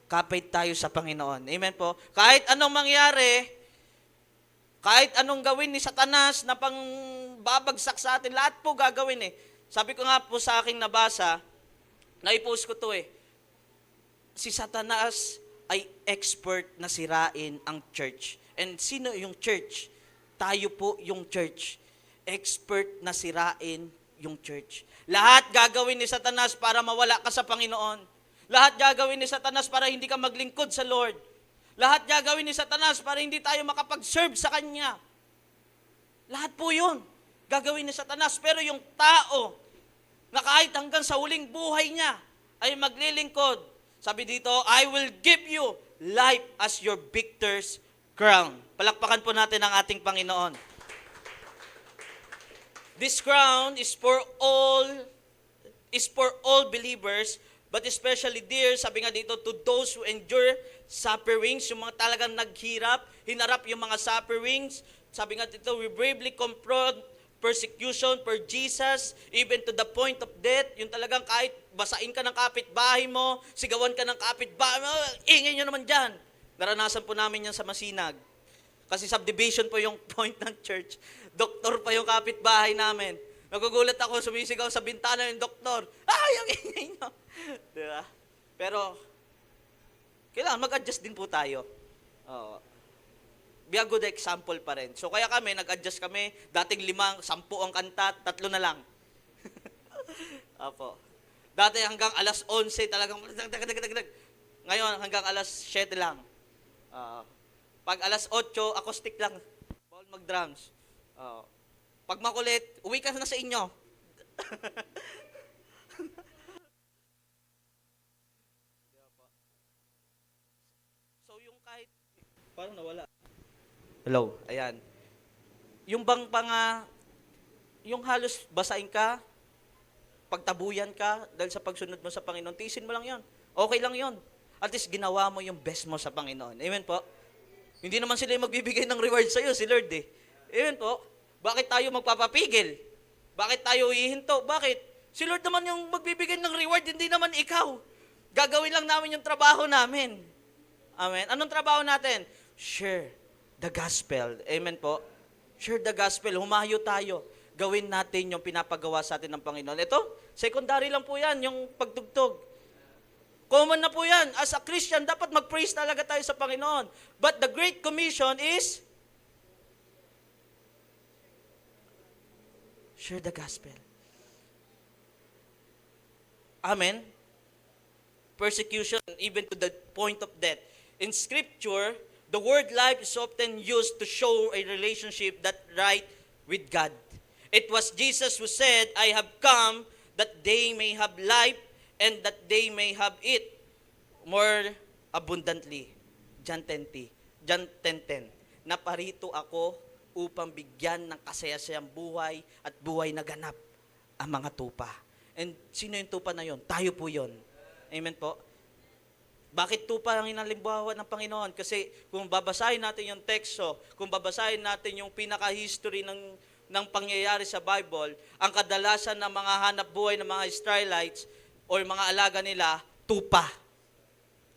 Kapit tayo sa Panginoon. Amen po. Kahit anong mangyari, kahit anong gawin ni Satanas na pang babagsak sa atin, lahat po gagawin eh. Sabi ko nga po sa aking nabasa, naipost ko to eh. Si Satanas ay expert na sirain ang church. And sino yung church? Tayo po yung church. Expert na sirain yung church. Lahat gagawin ni Satanas para mawala ka sa Panginoon. Lahat gagawin ni Satanas para hindi ka maglingkod sa Lord. Lahat gagawin ni Satanas para hindi tayo makapag-serve sa Kanya. Lahat po yun. Gagawin ni Satanas. Pero yung tao na kahit hanggang sa huling buhay niya ay maglilingkod, sabi dito, I will give you life as your victor's crown. Palakpakan po natin ang ating Panginoon. This crown is for all believers, but especially dear, sabi nga dito, to those who endure sufferings, yung mga talagang naghirap, hinarap yung mga sufferings. Sabi nga dito, we bravely confront persecution for Jesus, even to the point of death. Yung talagang kahit basain ka ng kapitbahay mo, sigawan ka ng kapitbahay mo, ingay nyo naman dyan. Naranasan po namin yan sa Masinag. Kasi subdivision po yung point ng church. Doktor pa yung kapitbahay namin. Nagugulat ako, sumisigaw sa bintana yung doktor. Ay, ang ingay nyo. Diba? Pero, kailangan mag-adjust din po tayo. Oo. Be a good example pa rin. So kaya kami, nag-adjust kami, dating 5, 10 ang kanta, 3 na lang. Apo. Dati hanggang alas 11 talagang, ngayon hanggang alas 7 lang. Pag alas 8, acoustic lang. Bawal mag-drums. Pag makulit, uwi ka na sa inyo. So yung kahit, parang nawala. Hello, ayan. Yung bang yung halos basain ka, pagtabuyan ka, dahil sa pagsunod mo sa Panginoon, tiisin mo lang yon. Okay lang yon. At least ginawa mo yung best mo sa Panginoon. Amen po? Hindi naman sila yung magbibigay ng reward sa iyo, si Lord eh. Amen po? Bakit tayo magpapapigil? Bakit tayo hihinto? Bakit? Si Lord naman yung magbibigay ng reward, hindi naman ikaw. Gagawin lang namin yung trabaho namin. Amen? Anong trabaho natin? Share the gospel. Amen po? Share the gospel. Humayo tayo. Gawin natin yung pinapagawa sa atin ng Panginoon. Ito, secondary lang po yan, yung pagtugtog. Common na po yan. As a Christian, dapat mag-praise talaga tayo sa Panginoon. But the Great Commission is share the gospel. Amen? Persecution, even to the point of death. In Scripture, the word life is often used to show a relationship that right with God. It was Jesus who said, I have come that they may have life and that they may have it more abundantly. John 10:10. Naparito ako upang bigyan ng kasayasayang buhay at buhay na ganap ang mga tupa. And sino yung tupa na yon? Tayo po yon. Amen po? Bakit tupa ang inalimbawa ng Panginoon? Kasi kung babasahin natin yung teksto, kung babasahin natin yung pinaka-history ng pangyayari sa Bible, ang kadalasan ng mga hanap buhay ng mga Israelites o mga alaga nila, tupa.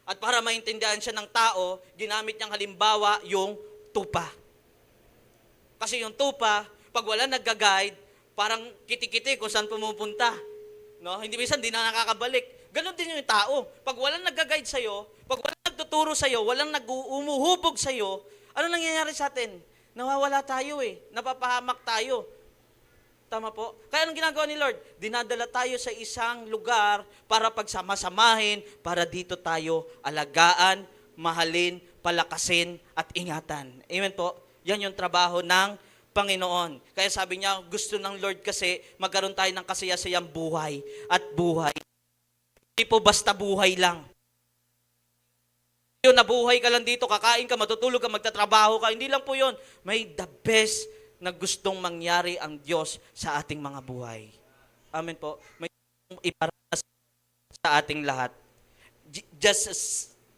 At para maintindihan siya ng tao, ginamit niyang halimbawa yung tupa. Kasi yung tupa, pag wala nagga-guide, parang kiti-kiti kung saan pumupunta. No? Hindi minsan, di na nakakabalik. Ganon din yung tao. Pag walang nagga-guide sa'yo, pag walang nagtuturo sa'yo, walang umuhubog sa'yo, ano nangyayari sa atin? Nawawala tayo Napapahamak tayo. Tama po? Kaya anong ginagawa ni Lord? Dinadala tayo sa isang lugar para pagsama-samahin, para dito tayo alagaan, mahalin, palakasin, at ingatan. Amen po? Yan yung trabaho ng Panginoon. Kaya sabi niya, gusto ng Lord kasi magkaroon tayo ng kasaya-sayang buhay at buhay. Hindi po basta buhay lang. Yun, nabuhay ka lang dito, kakain ka, matutulog ka, magtatrabaho ka. Hindi lang po yun. May the best na gustong mangyari ang Diyos sa ating mga buhay. Amen po. May iparanas sa ating lahat. Just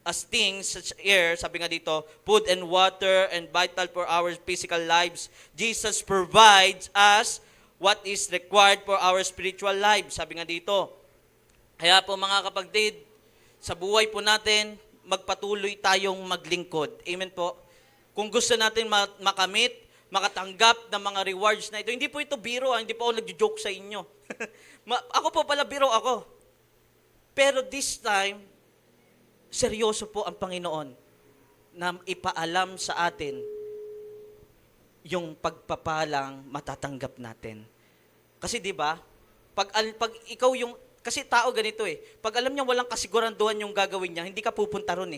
as things such air, sabi nga dito, food and water and vital for our physical lives, Jesus provides us what is required for our spiritual lives. Sabi nga dito. Kaya po mga kapatid, sa buhay po natin, magpatuloy tayong maglingkod. Amen po. Kung gusto natin makamit, makatanggap ng mga rewards na ito. Hindi po ito biro, hindi po ako nagjo-joke sa inyo. Ako po pala biro ako. Pero this time, seryoso po ang Panginoon na ipaalam sa atin yung pagpapalang matatanggap natin. Kasi 'di ba? Pag ikaw yung kasi tao ganito Pag alam niya walang kasiguraduhan yung gagawin niya, hindi ka pupunta ron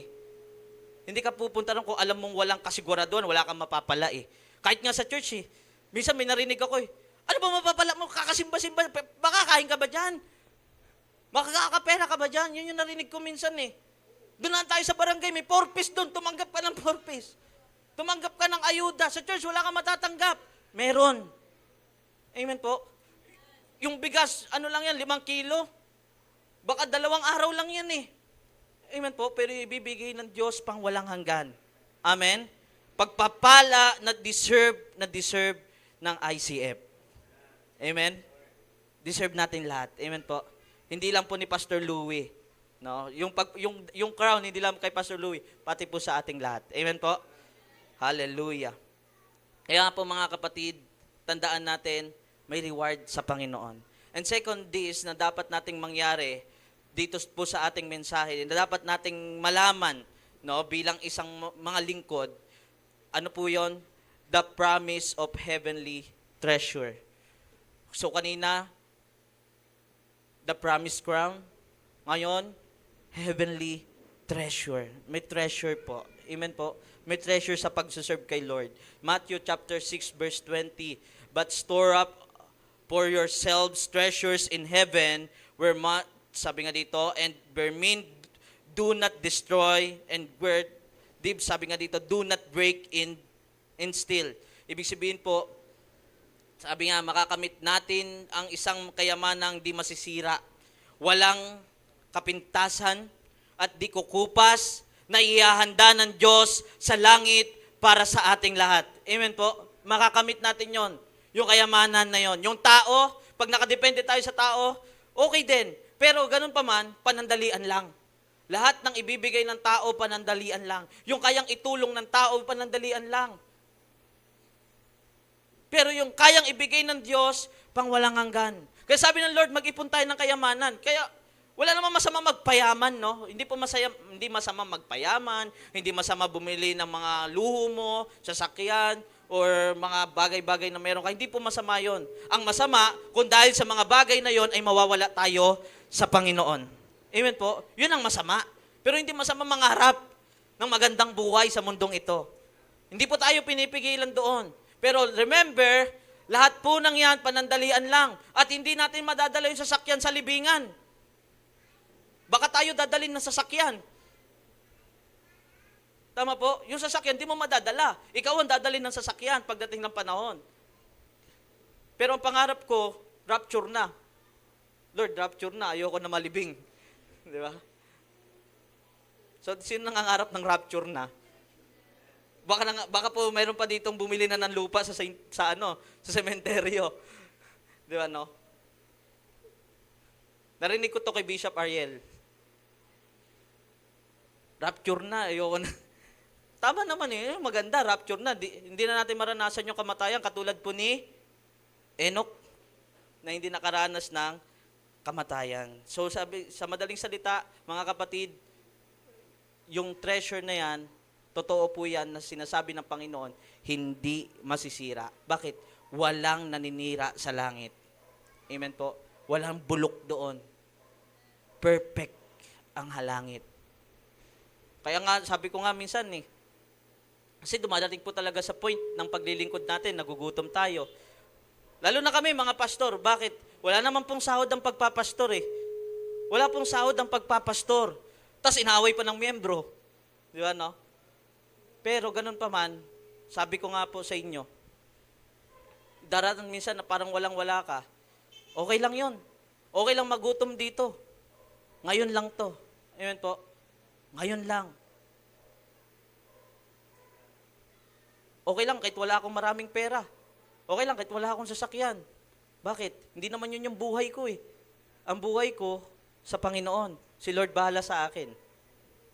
Hindi ka pupunta ron kung alam mong walang kasiguraduhan, wala kang mapapala Kahit nga sa church minsan may narinig ako ano ba mapapala mo? Kakasimba-simba, makakain ka ba dyan? Makakapera ka ba dyan? Yun yung narinig ko minsan Doon tayo sa barangay, may 4-piece doon, tumanggap ka ng 4-piece. Tumanggap ka ng ayuda. Sa church, wala kang matatanggap. Meron. Amen po. Yung bigas, ano lang yan, 5 kilo? Baka 2 araw lang yan Amen po, pero ibibigay ng Diyos pang walang hanggan. Amen? Pagpapala na deserve ng ICF. Amen? Deserve natin lahat. Amen po. Hindi lang po ni Pastor Louie. No? Yung crown, hindi lang kay Pastor Louie, pati po sa ating lahat. Amen po? Hallelujah. Kaya po mga kapatid, tandaan natin, may reward sa Panginoon. And second, this na dapat nating mangyari dito po sa ating mensahe, na dapat nating malaman bilang isang mga lingkod, ano po yon? The promise of heavenly treasure. So kanina, the promised crown. Ngayon, heavenly treasure. May treasure po. Amen po. May treasure sa pagsuserve kay Lord. Matthew chapter 6 verse 20. But store up for yourselves treasures in heaven where sabi nga dito, and vermin do not destroy, and where deep, sabi nga dito, do not break in steal. Ibig sabihin po, sabi nga, makakamit natin ang isang kayamanang di masisira. Walang kapintasan at di kukupas na ihahanda ng Diyos sa langit para sa ating lahat. Amen po? Makakamit natin yon, yung kayamanan na yon. Yung tao, pag nakadepende tayo sa tao, okay din. Pero ganun pa man, panandalian lang. Lahat ng ibibigay ng tao, panandalian lang. Yung kayang itulong ng tao, panandalian lang. Pero yung kayang ibigay ng Diyos, pang walang hanggan. Kaya sabi ng Lord, mag-ipon tayo ng kayamanan. Kaya wala namang masama magpayaman, no? Hindi masama magpayaman, hindi masama bumili ng mga luho mo, sasakyan, or mga bagay-bagay na meron ka. Hindi po masama yon. Ang masama, kung dahil sa mga bagay na yon ay mawawala tayo sa Panginoon. Amen po? Yun ang masama. Pero hindi masama mangarap ng magandang buhay sa mundong ito. Hindi po tayo pinipigilan doon. Pero remember, lahat po ng yan, panandalian lang. At hindi natin madadala yung sasakyan sa libingan. Baka tayo dadalhin ng sasakyan. Tama po? Yung sasakyan, di mo madadala. Ikaw ang dadalhin ng sasakyan pagdating ng panahon. Pero ang pangarap ko, rapture na. Lord, rapture na. Ayoko na malibing. Di ba? So, sino nangangarap ng rapture na? Baka po mayroon pa ditong bumili na ng lupa sa sementeryo. Di ba, no? Narinig ko to kay Bishop Ariel. Rapture na, ayoko na. tama naman eh, maganda, rapture na. Hindi na natin maranasan yung kamatayan katulad po ni Enoch na hindi nakaranas ng kamatayan. So sabi, sa madaling salita, mga kapatid, yung treasure na yan, totoo po yan na sinasabi ng Panginoon, hindi masisira. Bakit? Walang naninira sa langit. Amen po. Walang bulok doon. Perfect ang halangit. Kaya nga, sabi ko nga minsan eh, kasi dumadating po talaga sa point ng paglilingkod natin, nagugutom tayo. Lalo na kami, mga pastor. Bakit? Wala naman pong sahod ang pagpapastor eh. Wala pong sahod ang pagpapastor. Tapos inaway pa ng miyembro. Di ba, no? Pero ganun pa man, sabi ko nga po sa inyo, darating minsan na parang walang-wala ka. Okay lang yon. Okay lang magutom dito. Ngayon lang to. Amen po. Ngayon lang. Okay lang kahit wala akong maraming pera. Okay lang kahit wala akong sasakyan. Bakit? Hindi naman yun yung buhay ko eh. Ang buhay ko sa Panginoon. Si Lord bahala sa akin.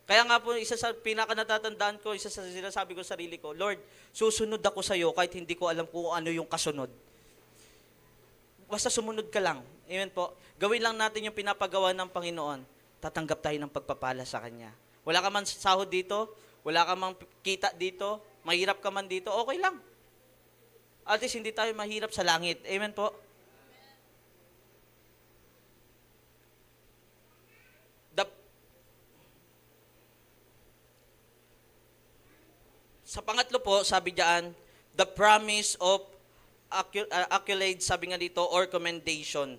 Kaya nga po, isa sa pinaka-natatandaan ko, isa sa sinasabi ko sa sarili ko, Lord, susunod ako sa iyo kahit hindi ko alam kung ano yung kasunod. Basta sumunod ka lang. Amen po. Gawin lang natin yung pinapagawa ng Panginoon. Tatanggap tayo ng pagpapala sa Kanya. Wala ka man sahod dito, wala ka man kita dito, mahirap ka man dito, okay lang. At least hindi tayo mahirap sa langit. Amen po. Sa pangatlo po, sabi diyan, the promise of accolade, sabi nga dito, or commendation.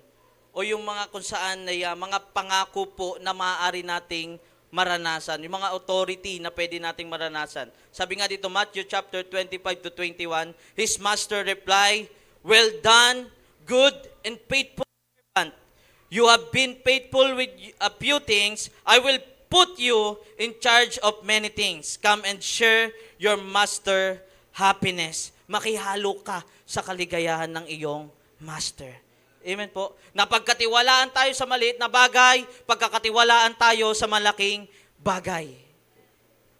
O yung mga kung saan na mga pangako po na maaari nating maranasan. Yung mga authority na pwede nating maranasan. Sabi nga dito, Matthew chapter 25 to 21, His master replied, well done, good and faithful servant. You have been faithful with a few things. I will put you in charge of many things. Come and share your master happiness. Makihalo ka sa kaligayahan ng iyong master. Amen po. Napagkatiwalaan tayo sa maliit na bagay, pagkakatiwalaan tayo sa malaking bagay.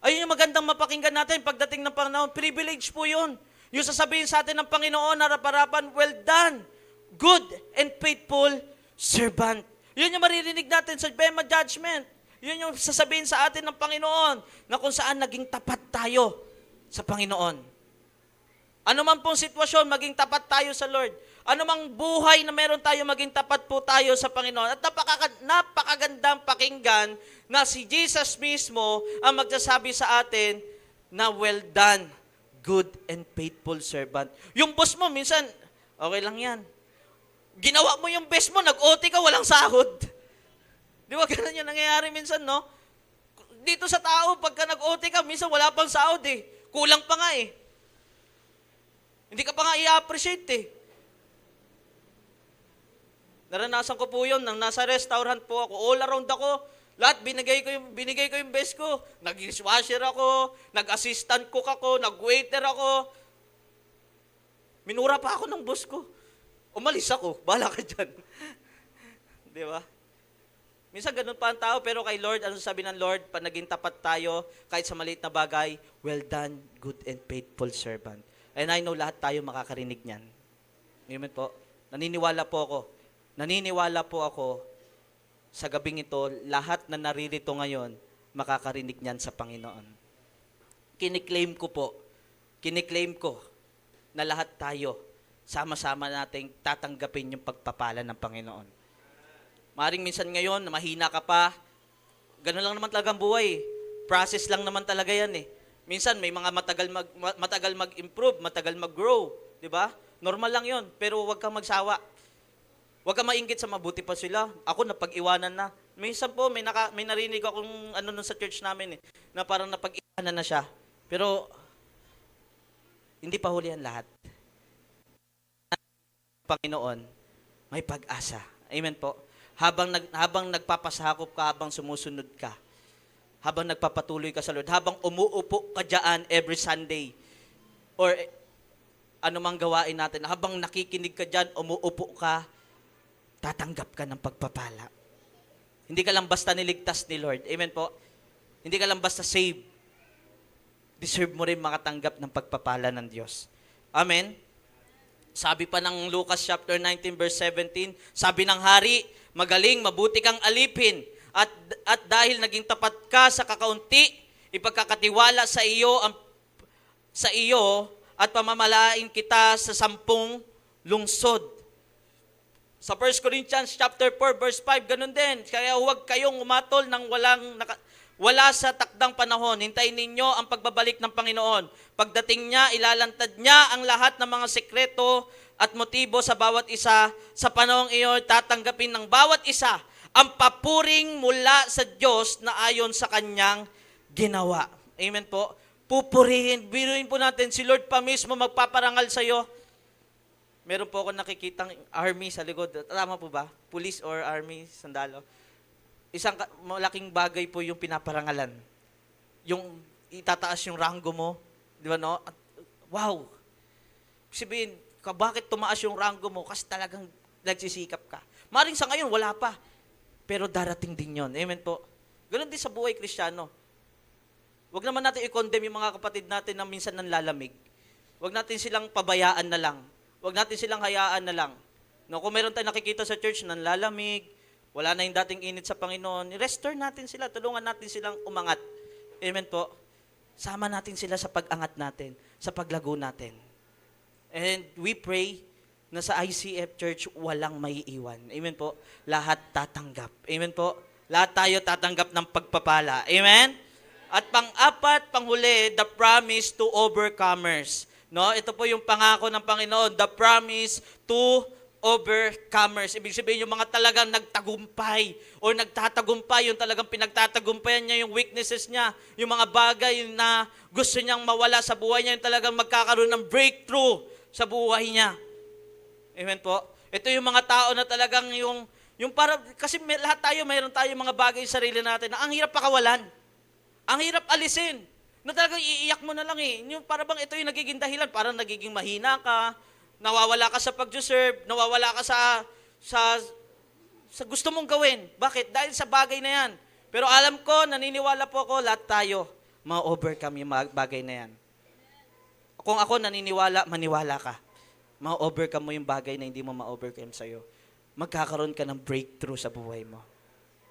Ayun yung magandang mapakinggan natin pagdating ng panahon. Privilege po yun. Yung sasabihin sa atin ng Panginoon, harap-harapan, well done, good and faithful servant. Yun yung maririnig natin sa Bema Judgment. Yun yung sasabihin sa atin ng Panginoon na kung saan naging tapat tayo sa Panginoon. Ano man pong sitwasyon, maging tapat tayo sa Lord. Ano mang buhay na meron tayo, maging tapat po tayo sa Panginoon. At napakagandang pakinggan na si Jesus mismo ang magsasabi sa atin na well done, good and faithful servant. Yung boss mo, minsan, okay lang yan. Ginawa mo yung best mo, nag-OT ka, walang sahod. Di ba, ganun yung nangyayari minsan, no? Dito sa tao, pagka nag-OT ka, minsan wala pang sahod eh. Kulang pa nga eh. Hindi ka pa nga i-appreciate eh. Naranasan ko po yun, nang nasa restaurant po ako, all around ako, lahat binigay ko yung best ko. Nag-dishwasher ako, nag-assistant cook ako, nag-waiter ako. Minura pa ako ng boss ko. Umalis ako, bahala ka dyan. Di ba? Minsan ganun pa ang tao, pero kay Lord, ano sabi ng Lord? Pag naging tapat tayo, kahit sa maliit na bagay, well done, good and faithful servant. And I know lahat tayo makakarinig niyan. Amen po. Naniniwala po ako sa gabing ito, lahat na naririto ngayon, makakarinig niyan sa Panginoon. Kiniklaim ko na lahat tayo, sama-sama nating tatanggapin yung pagpapala ng Panginoon. Maring minsan ngayon, mahina ka pa, ganun lang naman talaga ang buhay. Process lang naman talaga yan eh. Minsan may mga matagal mag-improve, matagal mag-grow, di ba? Normal lang 'yon, pero huwag kang magsawa. Huwag kang mainggit sa mabuti pa sila. Ako napag-iwanan na. Minsan po may narinig akong ano nun sa church namin eh, na parang napag-iwanan na siya. Pero hindi pa huli ang lahat. Panginoon, may pag-asa. Amen po. Habang nagpapasakop ka, habang sumusunod ka, habang nagpapatuloy ka sa Lord, habang umuupo ka dyan every Sunday, or anumang gawain natin, habang nakikinig ka dyan, umuupo ka, tatanggap ka ng pagpapala. Hindi ka lang basta niligtas ni Lord. Amen po? Hindi ka lang basta saved. deserve mo rin makatanggap ng pagpapala ng Diyos. Amen? Sabi pa ng Lucas chapter 19 verse 17, sabi ng hari, magaling, mabuti kang alipin, at dahil naging tapat ka sa kakaunti, ipagkakatiwala sa iyo at pamamalain kita sa 10 lungsod. Sa 1 Corinthians chapter 4 verse 5, ganun din. Kaya huwag kayong umatol ng wala sa takdang panahon. Hintayin ninyo ang pagbabalik ng Panginoon. Pagdating niya, ilalantad niya ang lahat ng mga sekreto at motibo sa bawat isa. Sa panahong iyon, tatanggapin ng bawat isa ang papuring mula sa Diyos na ayon sa kanyang ginawa. Amen po. Pupurihin, biruin po natin, si Lord pa mismo magpaparangal sa iyo. Meron po ako nakikitang army sa likod. Tama po ba? Police or army, sandalo. Isang malaking bagay po yung pinaparangalan. Yung itataas yung ranggo mo. Di ba no? At, wow! Sabihin, bakit tumaas yung ranggo mo? Kasi talagang nagsisikap ka. Maring sa ngayon, wala pa. Pero darating din yon. Amen po. Ganun din sa buhay Kristiyano. Huwag naman natin i-condemn yung mga kapatid natin na minsan nanlalamig. Huwag natin silang pabayaan na lang. Huwag natin silang hayaan na lang. No, kung meron tayong nakikita sa church nanlalamig, wala na yung dating init sa Panginoon, i-restore natin sila, tulungan natin silang umangat. Amen po. Sama natin sila sa pag-angat natin, sa paglago natin. And we pray na sa ICF Church walang maiiwan. Amen po. Lahat tatanggap. Amen po. Lahat tayo tatanggap ng pagpapala. Amen? At pang-apat, panghuli, the promise to overcomers. No, ito po yung pangako ng Panginoon, the promise to overcomers. Ibig sabihin yung mga talagang nagtagumpay o nagtatagumpay, yung talagang pinagtatagumpayan niya yung weaknesses niya, yung mga bagay na gusto niyang mawala sa buhay niya, yung talagang magkakaroon ng breakthrough sa buhay niya. Amen po. Ito yung mga tao na talagang yung para, kasi lahat tayo, mayroon tayo mga bagay sa sarili natin na ang hirap pakawalan. Ang hirap alisin. Na talagang iiyak mo na lang eh. Yung para bang ito yung nagiging dahilan, parang nagiging mahina ka, nawawala ka sa pag-deserve, nawawala ka sa gusto mong gawin. Bakit? Dahil sa bagay na yan. Pero alam ko, naniniwala po ako, lahat tayo ma-overcome yung bagay na yan. Kung ako naniniwala, maniwala ka. Ma-overcome mo yung bagay na hindi mo ma-overcome sa'yo. Magkakaroon ka ng breakthrough sa buhay mo.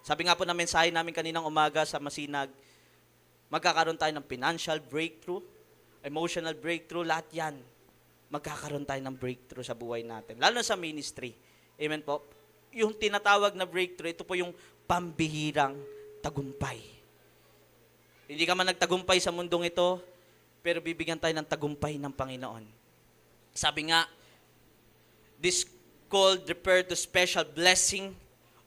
Sabi nga po na mensahe namin kaninang umaga sa Masinag, magkakaroon tayo ng financial breakthrough, emotional breakthrough, lahat yan. Magkakaroon tayo ng breakthrough sa buhay natin. Lalo sa ministry. Amen po. Yung tinatawag na breakthrough, ito po yung pambihirang tagumpay. Hindi ka man nagtagumpay sa mundong ito, pero bibigyan tayo ng tagumpay ng Panginoon. Sabi nga, this called refer to special blessing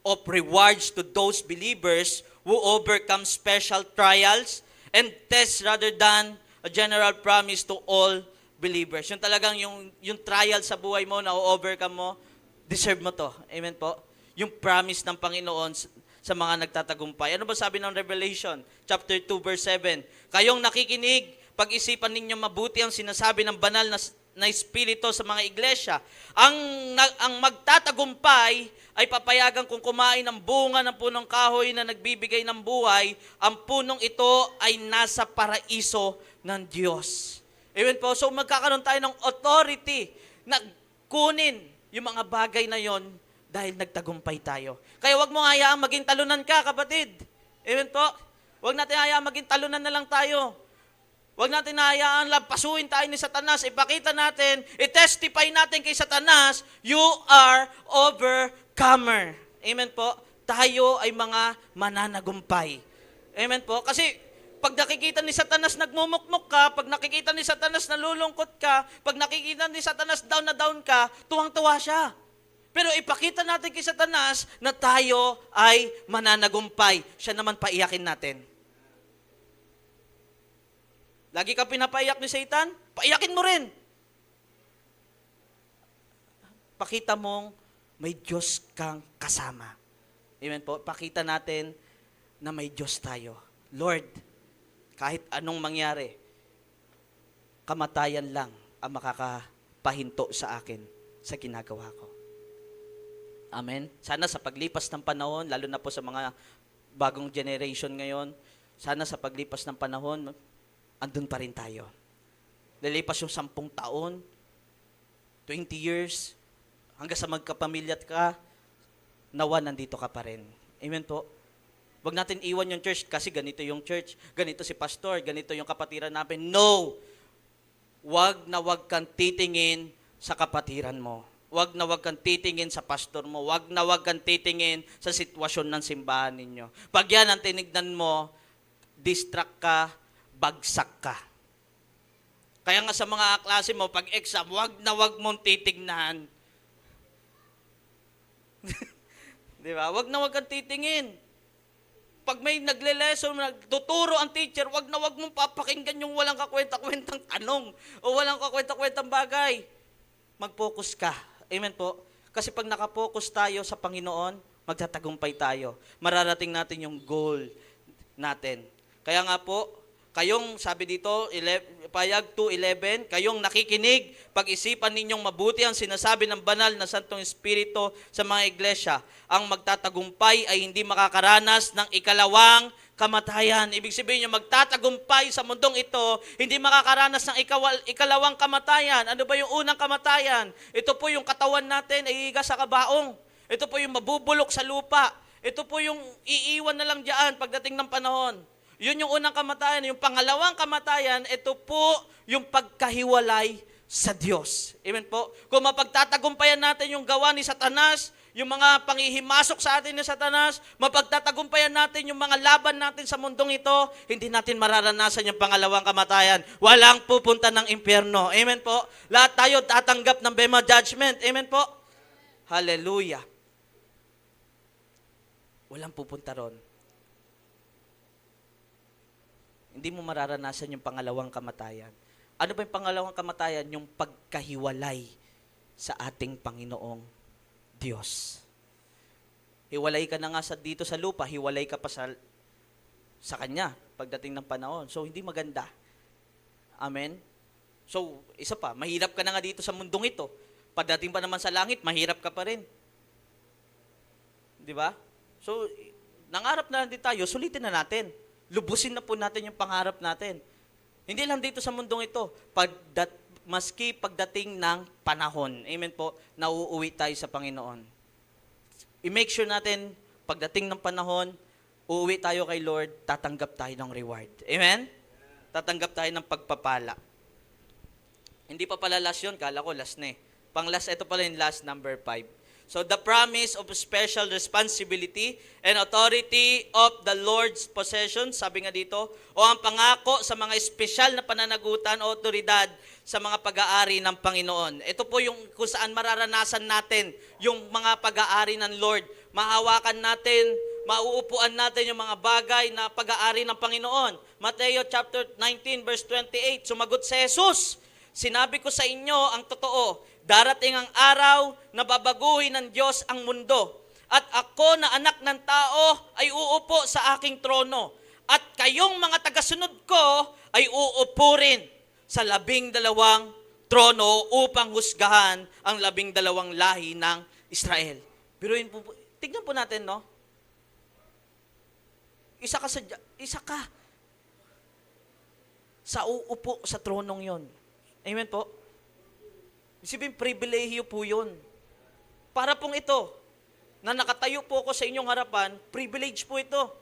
of rewards to those believers who overcome special trials and tests rather than a general promise to all believers. Yung talagang yung trial sa buhay mo na overcome mo, deserve mo to. Amen po. Yung promise ng Panginoon sa mga nagtatagumpay. Ano ba sabi ng Revelation chapter 2 verse 7? Kayong nakikinig, pag-isipan ninyo mabuti ang sinasabi ng banal na espiritu sa mga iglesia. Ang magtatagumpay ay papayagan kung kumain ng bunga ng punong kahoy na nagbibigay ng buhay. Ang punong ito ay nasa paraiso ng Diyos. Amen po. So magkakaroon tayo ng authority na kunin yung mga bagay na yon dahil nagtagumpay tayo. Kaya wag mo hayaang maging talunan ka, kapatid. Amen po. Wag natin hayaang maging talunan na lang tayo. Wag natin hayaan pasuin tayo ni Satanas. Ipakita natin, i-testify natin kay Satanas, you are overcomer. Amen po. Tayo ay mga mananagumpay. Amen po. Kasi pag nakikita ni Satanas nagmumukmuk ka, pag nakikita ni Satanas nalulungkot ka, pag nakikita ni Satanas down na down ka, tuwang-tuwa siya. Pero ipakita natin kay Satanas na tayo ay mananagumpay. Siya naman paiyakin natin. Lagi ka pinapaiyak ni Satan, paiyakin mo rin. Pakita mong may Diyos kang kasama. Amen po. Pakita natin na may Diyos tayo. Lord, kahit anong mangyari, kamatayan lang ang makakapahinto sa akin sa ginagawa ko. Amen. Sana sa paglipas ng panahon, lalo na po sa mga bagong generation ngayon, sana sa paglipas ng panahon, andun pa rin tayo. Lilipas yung 10 taon, 20 years, hanggang sa magkapamilya ka, nawa nandito ka pa rin. Amen po? Huwag natin iwan yung church kasi ganito yung church, ganito si pastor, ganito yung kapatiran namin. No! Huwag na huwag kang titingin sa kapatiran mo. Huwag na huwag kang titingin sa pastor mo. Huwag na huwag kang titingin sa sitwasyon ng simbahan ninyo. Pag yan ang tinignan mo, distract ka, bagsak ka. Kaya nga sa mga klase mo, pag exam, huwag na huwag mong titignan. Di ba? Huwag na huwag kang titingin. Pag may nagle-lesson, nagtuturo ang teacher, huwag na huwag mong papakinggan yung walang kakwenta-kwentang tanong o walang kakwenta-kwentang bagay. Mag-focus ka. Amen po? Kasi pag nakapokus tayo sa Panginoon, magtatagumpay tayo. Mararating natin yung goal natin. Kaya nga po, kayong, sabi dito, Payag 2:11, kayong nakikinig, pag-isipan ninyong mabuti ang sinasabi ng banal na Santong Espiritu sa mga iglesia. Ang magtatagumpay ay hindi makakaranas ng ikalawang kamatayan. Ibig sabihin yung magtatagumpay sa mundong ito, hindi makakaranas ng ikalawang kamatayan. Ano ba yung unang kamatayan? Ito po yung katawan natin ay higa sa kabaong. Ito po yung mabubulok sa lupa. Ito po yung iiwan na lang diyan pagdating ng panahon. Yun yung unang kamatayan. Yung pangalawang kamatayan, ito po yung pagkahiwalay sa Diyos. Amen po? Kung mapagtatagumpayan natin yung gawa ni Satanas, yung mga pangihimasok sa atin ni Satanas, mapagtatagumpayan natin yung mga laban natin sa mundong ito, hindi natin mararanasan yung pangalawang kamatayan. Walang pupunta ng impyerno. Amen po? Lahat tayo tatanggap ng Bema Judgment. Amen po? Hallelujah. Walang pupunta ron. Hindi mo mararanasan yung pangalawang kamatayan. Ano ba yung pangalawang kamatayan? Yung pagkahiwalay sa ating Panginoong Diyos. Hiwalay ka na nga dito sa lupa, hiwalay ka pa sa Kanya pagdating ng panahon. So, hindi maganda. Amen? So, isa pa, mahirap ka na nga dito sa mundong ito. Pagdating pa naman sa langit, mahirap ka pa rin. Di ba? So, nangarap na lang din tayo, sulitin na natin. Lubusin na po natin yung pangarap natin. Hindi lang dito sa mundong ito, maski pagdating ng panahon. Amen po, nauuwi tayo sa Panginoon. I-make sure natin, pagdating ng panahon, uuwi tayo kay Lord, tatanggap tayo ng reward. Amen? Tatanggap tayo ng pagpapala. Hindi pa pala last yun, kala ko last na eh. Pang last, ito pala yung last, number 5. So, the promise of special responsibility and authority of the Lord's possession, sabi nga dito, o ang pangako sa mga espesyal na pananagutan o otoridad sa mga pag-aari ng Panginoon. Ito po yung kung saan mararanasan natin yung mga pag-aari ng Lord. Mahawakan natin, mauupuan natin yung mga bagay na pag-aari ng Panginoon. Mateo chapter 19 verse 28, sumagot si Jesus, sinabi ko sa inyo ang totoo, darating ang araw na babaguhin ng Diyos ang mundo. At ako na anak ng tao ay uupo sa aking trono. At kayong mga tagasunod ko ay uupo rin sa 12 trono upang husgahan ang 12 lahi ng Israel. Pero yun po, tignan po natin, no? Isa ka sa uupo sa tronong yon. Amen po? Isipin, pribilehiyo po yun. Para pong ito, na nakatayo po ako sa inyong harapan, privilege po ito.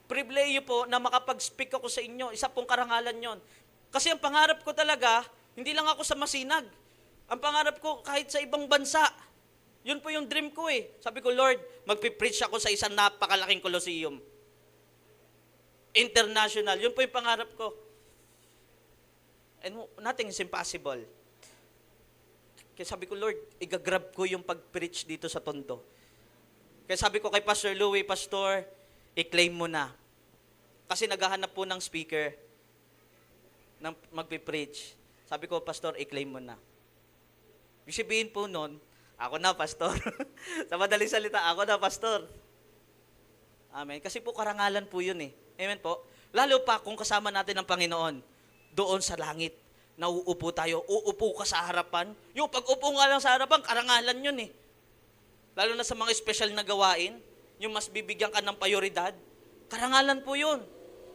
Pribilehiyo po na makapag-speak ako sa inyo. Isa pong karangalan yon. Kasi ang pangarap ko talaga, hindi lang ako sa Masinag. Ang pangarap ko kahit sa ibang bansa. Yun po yung dream ko eh. Sabi ko, Lord, magpipreach ako sa isang napakalaking Colosseum. International. Yun po yung pangarap ko. And nothing is impossible. Kaya sabi ko, Lord, igagrab ko yung pag-preach dito sa Tondo. Kaya sabi ko kay Pastor Louie, Pastor, i-claim mo na. Kasi naghahanap po ng speaker na magpipreach. Sabi ko, Pastor, i-claim mo na. Ibig sabihin po nun, ako na, Pastor. Sa madaling salita, ako na, Pastor. Amen. Kasi po karangalan po yun eh. Amen po. Lalo pa kung kasama natin ang Panginoon doon sa langit. Nauupo tayo, uupo ka sa harapan. Yung pag-upo nga lang sa harapan, karangalan yun eh. Lalo na sa mga special na gawain, yung mas bibigyan ka ng prioridad, karangalan po yun.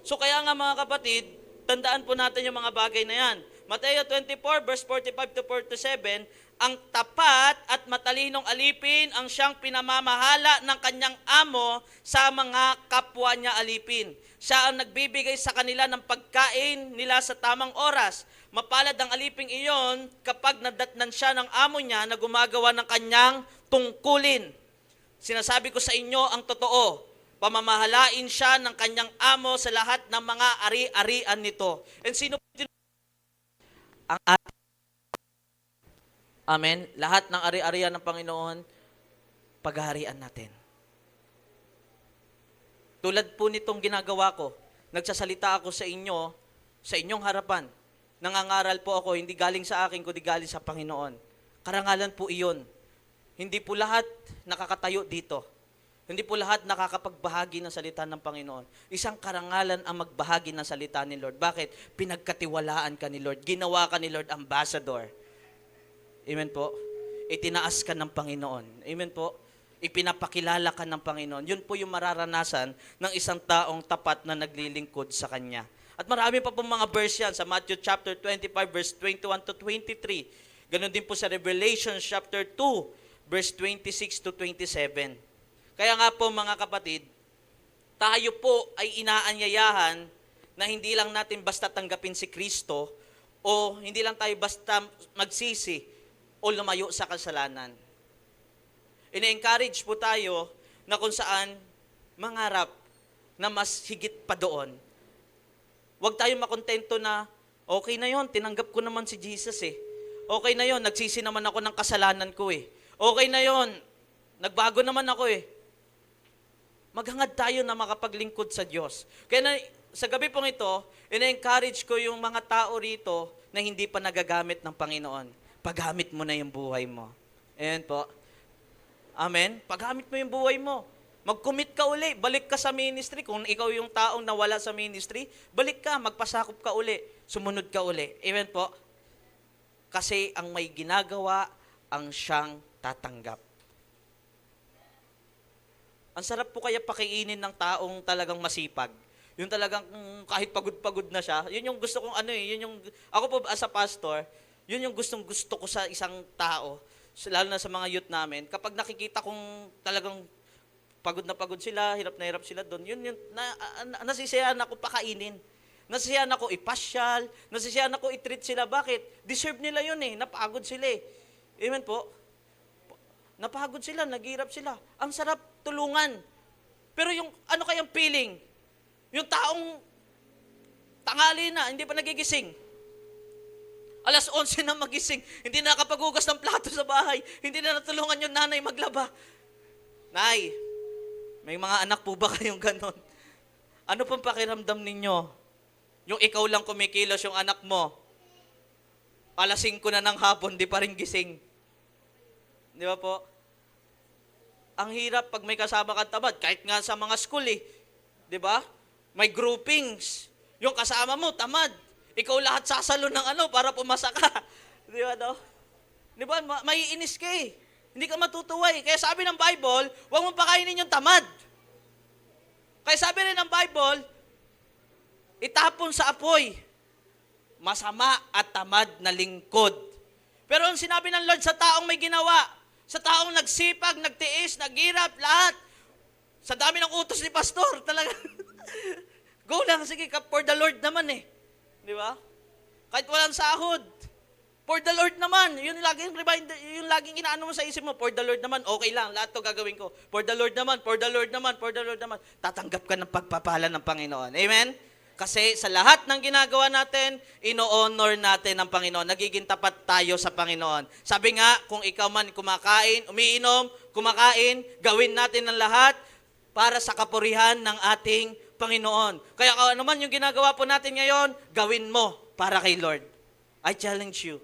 So kaya nga mga kapatid, Tandaan po natin yung mga bagay na yan. Mateo 24, verse 45 to 47, ang tapat at matalinong alipin ang siyang pinamamahala ng kanyang amo sa mga kapwa niya alipin. Siya ang nagbibigay sa kanila ng pagkain nila sa tamang oras. Mapalad ang aliping iyon kapag nadatnan siya ng amo niya na gumagawa ng kanyang tungkulin. Sinasabi ko sa inyo ang totoo, pamamahalain siya ng kanyang amo sa lahat ng mga ari-arian nito. And sino ang Amen? Lahat ng ari-arian ng Panginoon, paghaharian natin. Tulad po nitong ginagawa ko, nagsasalita ako sa inyo, sa inyong harapan. Nangangaral po ako, hindi galing sa akin, kundi galing sa Panginoon. Karangalan po iyon. Hindi po lahat nakakatayo dito. Hindi po lahat nakakapagbahagi ng salita ng Panginoon. Isang karangalan ang magbahagi ng salita ni Lord. Bakit? Pinagkatiwalaan ka ni Lord. Ginawa ka ni Lord ambassador. Amen po. Itinaas ka ng Panginoon. Amen po. Ipinapakilala ka ng Panginoon. Yun po yung mararanasan ng isang taong tapat na naglilingkod sa Kanya. At marami pa pong mga verse yan sa Matthew chapter 25 verse 21 to 23. Ganon din po sa Revelation chapter 2 verse 26 to 27. Kaya nga po mga kapatid, tayo po ay inaanyayahan na hindi lang natin basta tanggapin si Kristo o hindi lang tayo basta magsisi o lumayo sa kasalanan. Ine-encourage po tayo na kung saan mangarap na mas higit pa doon. Huwag tayo makontento na okay na yon, tinanggap ko naman si Jesus eh. Okay na yon, nagsisi naman ako ng kasalanan ko eh. Okay na yon, nagbago naman ako eh. Maghangad tayo na makapaglingkod sa Diyos. Kaya na, sa gabi pong ito, ina-encourage ko yung mga tao rito na hindi pa nagagamit ng Panginoon. Paggamit mo na yung buhay mo. Ayan po. Amen? Paggamit mo yung buhay mo. Mag-commit ka uli. Balik ka sa ministry. Kung ikaw yung taong nawala sa ministry, balik ka. Magpasakop ka uli. Sumunod ka uli. Amen po? Kasi ang may ginagawa, ang siyang tatanggap. Ang sarap po kaya pakiinin ng taong talagang masipag. Yung talagang kahit pagod-pagod na siya, yun yung gusto kong ako po as a pastor, yun yung gusto ko sa isang tao, lalo na sa mga youth namin. Kapag nakikita kong talagang pagod na pagod sila, hirap na hirap sila doon, yun nasisiyahan ako pakainin. Nasisiyahan ako ipasyal, nasisiyahan ako i-treat sila. Bakit? Deserve nila yun eh, napagod sila eh. Amen po? Napagod sila, naghirap sila. Ang sarap tulungan. Pero yung ano kayang feeling? Yung taong tanghali na, hindi pa nagigising. Alas 11 na magising, hindi na nakapaghugas ng plato sa bahay, hindi na natulungan yung nanay maglaba. Nay, may mga anak po ba kayong ganon? Ano pong pakiramdam ninyo? Yung ikaw lang kumikilos yung anak mo, alas 5 na ng hapon, di pa rin gising. Di ba po? Ang hirap pag may kasama kang tamad, kahit nga sa mga school eh. Di ba? May groupings. Yung kasama mo, tamad. Ikaw lahat sasalo ng para pumasa ka. Di ba, no? Di ba, maiinis ka eh. Hindi ka matutuwa eh. Kaya sabi ng Bible, huwag mong pakainin yung tamad. Kaya sabi rin ng Bible, itapon sa apoy, masama at tamad na lingkod. Pero ang sinabi ng Lord sa taong may ginawa, sa taong nagsipag, nagtiis, naghirap, lahat, sa dami ng utos ni Pastor, talaga, go lang, sige, for the Lord naman eh. Di ba? Kahit walang sahod. For the Lord naman. Yun laging reminder, yung laging inaano mo sa isip mo, for the Lord naman, okay lang, lahat to gagawin ko. For the Lord naman, for the Lord naman, for the Lord naman. Tatanggap ka ng pagpapala ng Panginoon. Amen? Kasi sa lahat ng ginagawa natin, ino-honor natin ang Panginoon. Nagiging tapat tayo sa Panginoon. Sabi nga, kung ikaw man kumakain, umiinom, kumakain, gawin natin ang lahat para sa kapurihan ng ating Panginoon. Kaya kung ano man yung ginagawa po natin ngayon, gawin mo para kay Lord. I challenge you,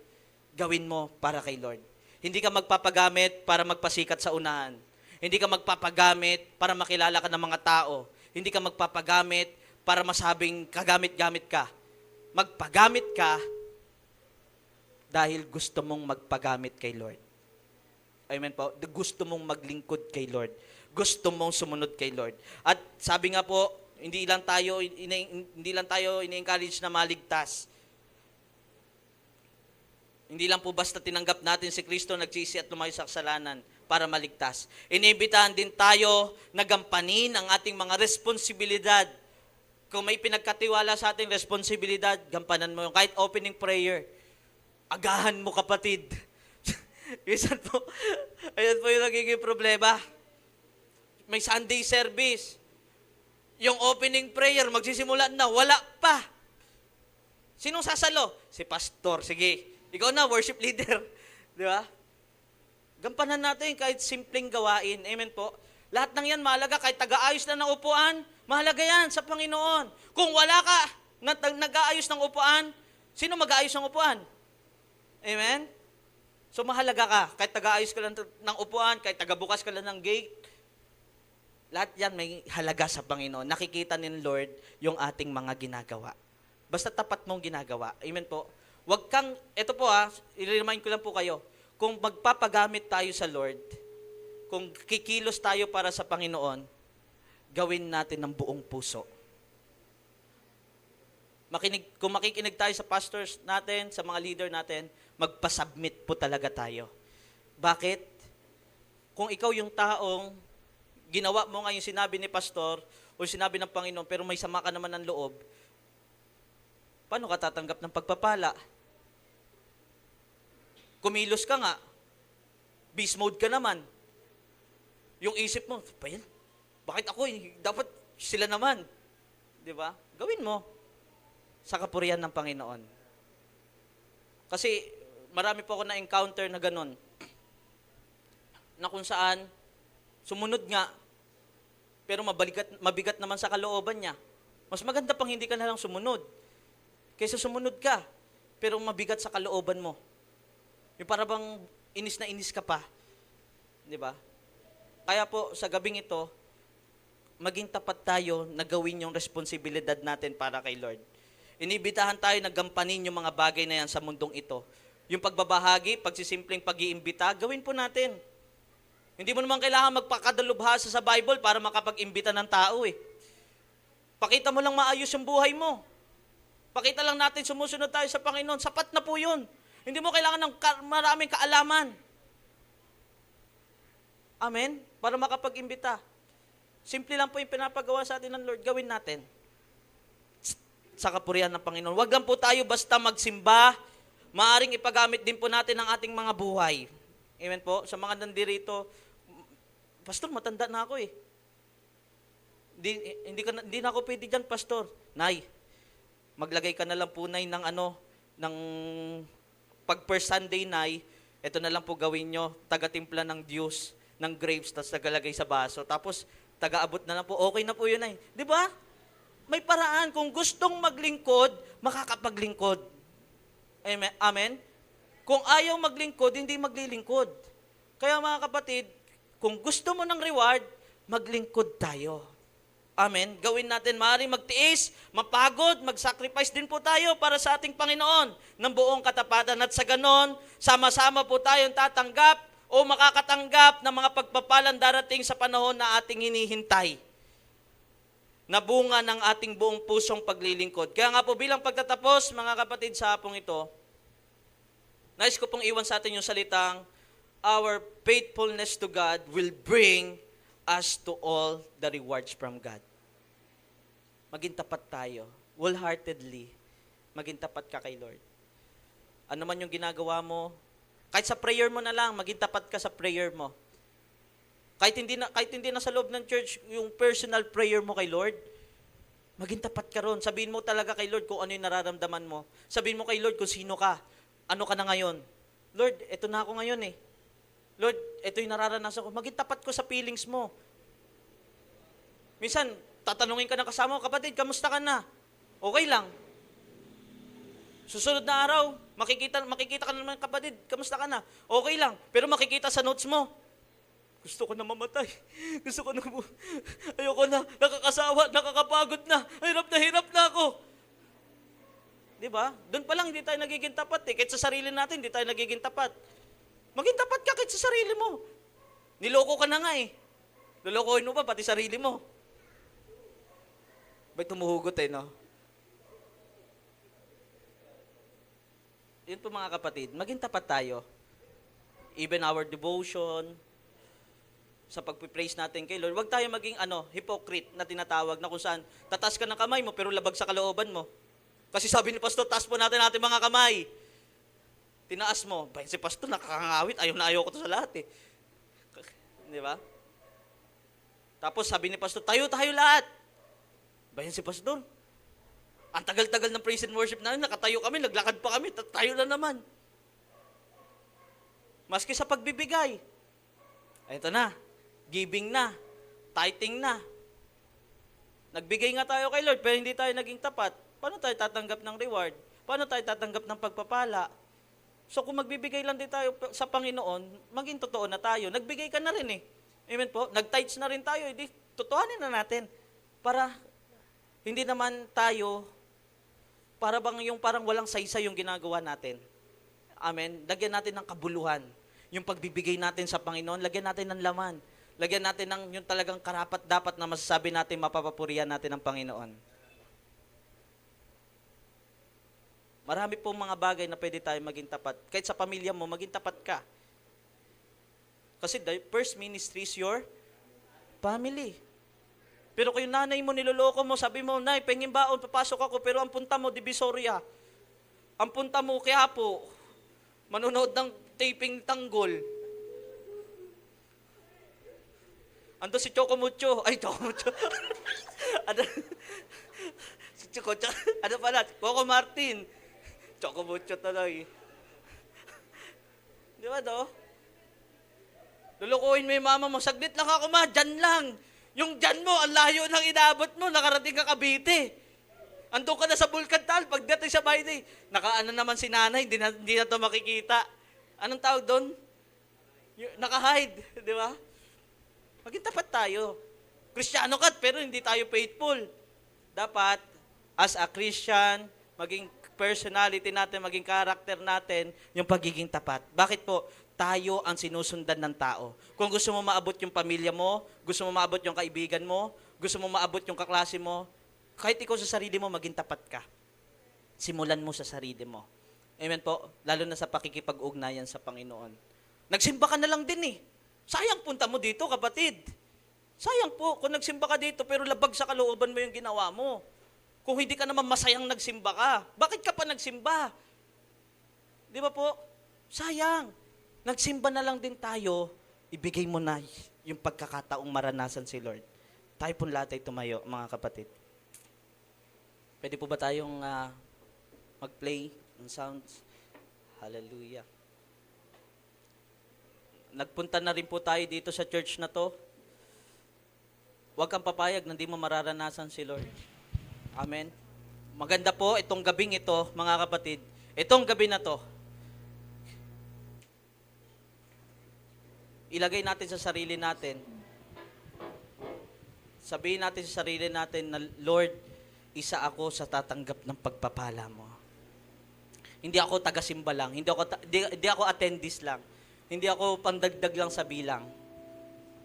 gawin mo para kay Lord. Hindi ka magpapagamit para magpasikat sa unahan. Hindi ka magpapagamit para makilala ka ng mga tao. Hindi ka magpapagamit para masabing kagamit-gamit ka. Magpagamit ka dahil gusto mong magpagamit kay Lord. Amen po? Gusto mong maglingkod kay Lord. Gusto mong sumunod kay Lord. At sabi nga po, hindi lang tayo ini-encourage na maligtas. Hindi lang po basta tinanggap natin si Kristo, nagsisi at lumayo sa kasalanan para maligtas. Iniimbitahan din tayo na gampanin ang ating mga responsibilidad. Kung may pinagkatiwala sa ating responsibilidad, gampanan mo yung kahit opening prayer. Agahan mo, kapatid. Ayan po yung nagiging problema. May Sunday service. Yung opening prayer, magsisimula na, wala pa. Sinong sasalo? Si pastor. Sige, ikaw na, worship leader. Di ba? Gampanan natin kahit simpleng gawain. Amen po. Lahat ng yan mahalaga. Kahit taga-ayos na ng upuan, mahalaga yan sa Panginoon. Kung wala ka nag-aayos ng upuan, sino mag-aayos ng upuan? Amen? So mahalaga ka. Kahit taga-ayos ka lang ng upuan, kahit taga-bukas ka lang ng gate, lahat yan may halaga sa Panginoon. Nakikita ni Lord yung ating mga ginagawa. Basta tapat mong ginagawa. Amen po. Wag kang, ito po i-remind ko lang po kayo, kung magpapagamit tayo sa Lord, kung kikilos tayo para sa Panginoon, gawin natin ng buong puso. Kung makikinig tayo sa pastors natin, sa mga leader natin, magpasubmit po talaga tayo. Bakit? Kung ikaw yung taong ginawa mo nga yung sinabi ni pastor o sinabi ng Panginoon, pero may sama ka naman ng loob, paano ka tatanggap ng pagpapala? Kumilos ka nga, beast mode ka naman. Yung isip mo, pa yan? Bakit ako? Dapat sila naman. Di ba? Gawin mo sa kapurihan ng Panginoon. Kasi marami po ako na-encounter na ganun. Na kung saan, sumunod nga, pero mabigat naman sa kalooban niya. Mas maganda pang hindi ka na lang sumunod. Kaysa sumunod ka, pero mabigat sa kalooban mo. Yung para bang inis na inis ka pa. Di ba? Kaya po, sa gabing ito, maging tapat tayo na gawin yung responsibilidad natin para kay Lord. Inibitahan tayo na gampanin yung mga bagay na yan sa mundong ito. Yung pagbabahagi, pagsisimpleng pag-iimbita, gawin po natin. Hindi mo naman kailangan magpakadalubhasa sa Bible para makapag-imbita ng tao eh. Pakita mo lang maayos yung buhay mo. Pakita lang natin sumusunod tayo sa Panginoon. Sapat na po yun. Hindi mo kailangan ng maraming kaalaman. Amen? Para makapag-imbita. Simple lang po yung pinapagawa sa atin ng Lord. Gawin natin. Sa kapurihan ng Panginoon. Huwag lang po tayo basta magsimba. Maaring ipagamit din po natin ang ating mga buhay. Amen po? Sa mga nandirito, Pastor, matanda na ako eh. Hindi na ako pwede dyan, Pastor. Nay, maglagay ka na lang po, Nay, ng pag per Sunday, Nay, ito na lang po gawin nyo, taga-timpla ng Diyos, ng grapes, tapos tagalagay sa baso, tapos taga-abot na lang po, okay na po yun, Nay. Di ba? May paraan, kung gustong maglingkod, makakapaglingkod. Amen? Kung ayaw maglingkod, hindi maglilingkod. Kaya mga kapatid, kung gusto mo ng reward, maglingkod tayo. Amen? Gawin natin, maaaring magtiis, mapagod, mag-sacrifice din po tayo para sa ating Panginoon ng buong katapatan. At sa ganon, sama-sama po tayong tatanggap o makakatanggap ng mga pagpapalang darating sa panahon na ating hinihintay. Na bunga ng ating buong pusong paglilingkod. Kaya nga po bilang pagtatapos, mga kapatid, sa hapong ito, nais ko pong iwan sa atin yung salitang, our faithfulness to God will bring us to all the rewards from God. Maging tapat tayo, wholeheartedly, maging tapat ka kay Lord. Ano man yung ginagawa mo, kahit sa prayer mo na lang, maging tapat ka sa prayer mo. Kahit hindi na sa loob ng church, yung personal prayer mo kay Lord, maging tapat ka ron. Sabihin mo talaga kay Lord kung ano yung nararamdaman mo. Sabihin mo kay Lord kung sino ka, ano ka na ngayon. Lord, eto na ako ngayon eh. Lord, ito yung nararanasan ko. Maging tapat ko sa feelings mo. Minsan, tatanungin ka ng kasama mo, kapatid, kamusta ka na? Okay lang. Susunod na araw, makikita ka naman, kapatid, kamusta ka na? Okay lang. Pero makikita sa notes mo, gusto ko na mamatay. Gusto ko na, ayoko na, nakakasawa, nakakapagod na, hirap na ako. Diba? Doon pa lang, hindi tayo nagiging tapat eh. Kahit sa sarili natin, hindi tayo nagiging tapat. Maging tapat ka kahit sa sarili mo. Niloko ka na nga eh. Lolokohin mo pa pati sarili mo. Ba't tumuhugot no? Yun po mga kapatid, maging tapat tayo. Even our devotion, sa pagpipraise natin kay Lord, wag tayo maging hypocrite na tinatawag na kung saan tatas ka ng kamay mo pero labag sa kalooban mo. Kasi sabi ni Pastor, taas po natin mga kamay. Tinaas mo. Bayan si Pastor, nakakangawit, ayaw na ayaw ko to sa lahat Di ba? Tapos sabi ni Pastor, tayo lahat. Bayan si Pastor, ang tagal-tagal ng praise and worship namin, nakatayo kami, naglakad pa kami, tayo na naman. Maski sa pagbibigay. Ito na, giving na, tithing na. Nagbigay nga tayo kay Lord, pero hindi tayo naging tapat. Paano tayo tatanggap ng reward? Paano tayo tatanggap ng pagpapala? So kung magbibigay lang din tayo sa Panginoon, maging totoo na tayo. Nagbigay ka na rin Amen po? Nag-tithes na rin tayo, hindi, totohanin na natin. Para hindi naman tayo para bang yung parang walang saysay yung ginagawa natin. Amen. Lagyan natin ng kabuluhan. Yung pagbibigay natin sa Panginoon, lagyan natin ng laman. Lagyan natin ng yung talagang karapat-dapat na masasabi natin, mapapapurihan natin ng Panginoon. Marami pong mga bagay na pwede tayo maging tapat. Kahit sa pamilya mo, maging tapat ka. Kasi the first ministry is your family. Pero kung yung nanay mo, niloloko mo, sabi mo, Nay, pengin baon, papasok ako, pero ang punta mo, Divisoria. Ang punta mo, Quiapo. Manonood ng taping Tanggol. Ando si Chocomucho. Ay, Chocomucho. Si Chocomucho. Ano pala? Coco Martin. Chocomucho tuloy. Di ba do? Lulukuhin mo yung mama mo. Saglit lang ako dyan lang. Yung dyan mo, ang layo ng inabot mo, nakarating ka Cavite. Andun ka na sa Bulcantal, pagdating sa bahay, nakaano naman si nanay, hindi na ito makikita. Anong tawag doon? Naka-hide, di ba? Maging tapat tayo. Kristiyano ka, pero hindi tayo faithful. Dapat, as a Christian, maging personality natin, maging character natin, yung pagiging tapat. Bakit po? Tayo ang sinusundan ng tao. Kung gusto mo maabot yung pamilya mo, gusto mo maabot yung kaibigan mo, gusto mo maabot yung kaklase mo, kahit ikaw sa sarili mo, maging tapat ka. Simulan mo sa sarili mo. Amen po? Lalo na sa pakikipag-ugnayan sa Panginoon. Nagsimba ka na lang din Sayang punta mo dito, kapatid. Sayang po, kung nagsimba ka dito, pero labag sa kalooban mo yung ginawa mo. Kung hindi ka naman masayang nagsimba ka, bakit ka pa nagsimba? Di ba po? Sayang. Nagsimba na lang din tayo, ibigay mo na yung pagkakataong maranasan si Lord. Tayo pong lahat ay tumayo, mga kapatid. Pwede po ba tayong mag-play ng sounds? Hallelujah. Nagpunta na rin po tayo dito sa church na to. Huwag kang papayag na hindi mo mararanasan si Lord. Amen. Maganda po itong gabing ito, mga kapatid. Itong gabi na to, ilagay natin sa sarili natin. Sabihin natin sa sarili natin na, Lord, isa ako sa tatanggap ng pagpapala mo. Hindi ako taga-simba lang. Hindi ako attendees lang. Hindi ako pandagdag lang sa bilang.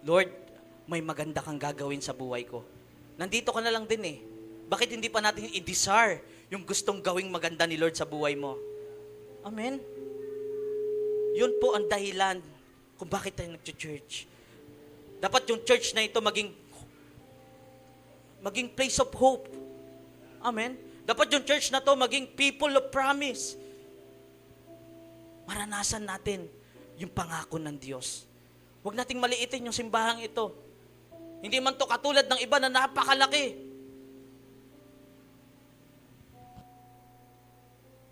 Lord, may maganda kang gagawin sa buhay ko. Nandito ka na lang din Bakit hindi pa natin i-desire yung gustong gawing maganda ni Lord sa buhay mo? Amen? Yun po ang dahilan kung bakit tayo nag-church. Dapat yung church na ito maging place of hope. Amen? Dapat yung church na to maging people of promise. Maranasan natin yung pangako ng Diyos. Huwag nating maliitin yung simbahang ito. Hindi man to katulad ng iba na napakalaki.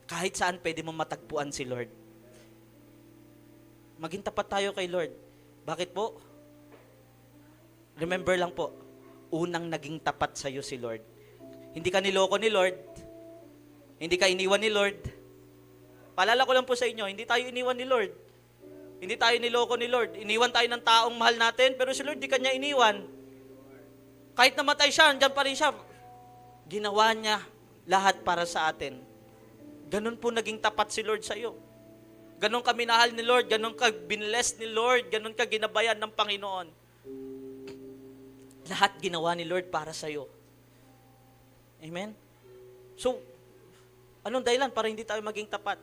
Kahit saan pwede mo matagpuan si Lord. Maging tapat tayo kay Lord. Bakit po? Remember lang po, unang naging tapat sa iyo si Lord. Hindi ka niloko ni Lord. Hindi ka iniwan ni Lord. Paalala ko lang po sa inyo, hindi tayo iniwan ni Lord. Hindi tayo niloko ni Lord. Iniwan tayo ng taong mahal natin, pero si Lord di kanya iniwan. Kahit namatay siya, andyan pa rin siya. Ginawa niya lahat para sa atin. Ganun po naging tapat si Lord sa iyo. Ganon ka minahal ni Lord, ganon ka binless ni Lord, ganon ka ginabayan ng Panginoon. Lahat ginawa ni Lord para sa iyo. Amen? So, anong dahilan para hindi tayo maging tapat?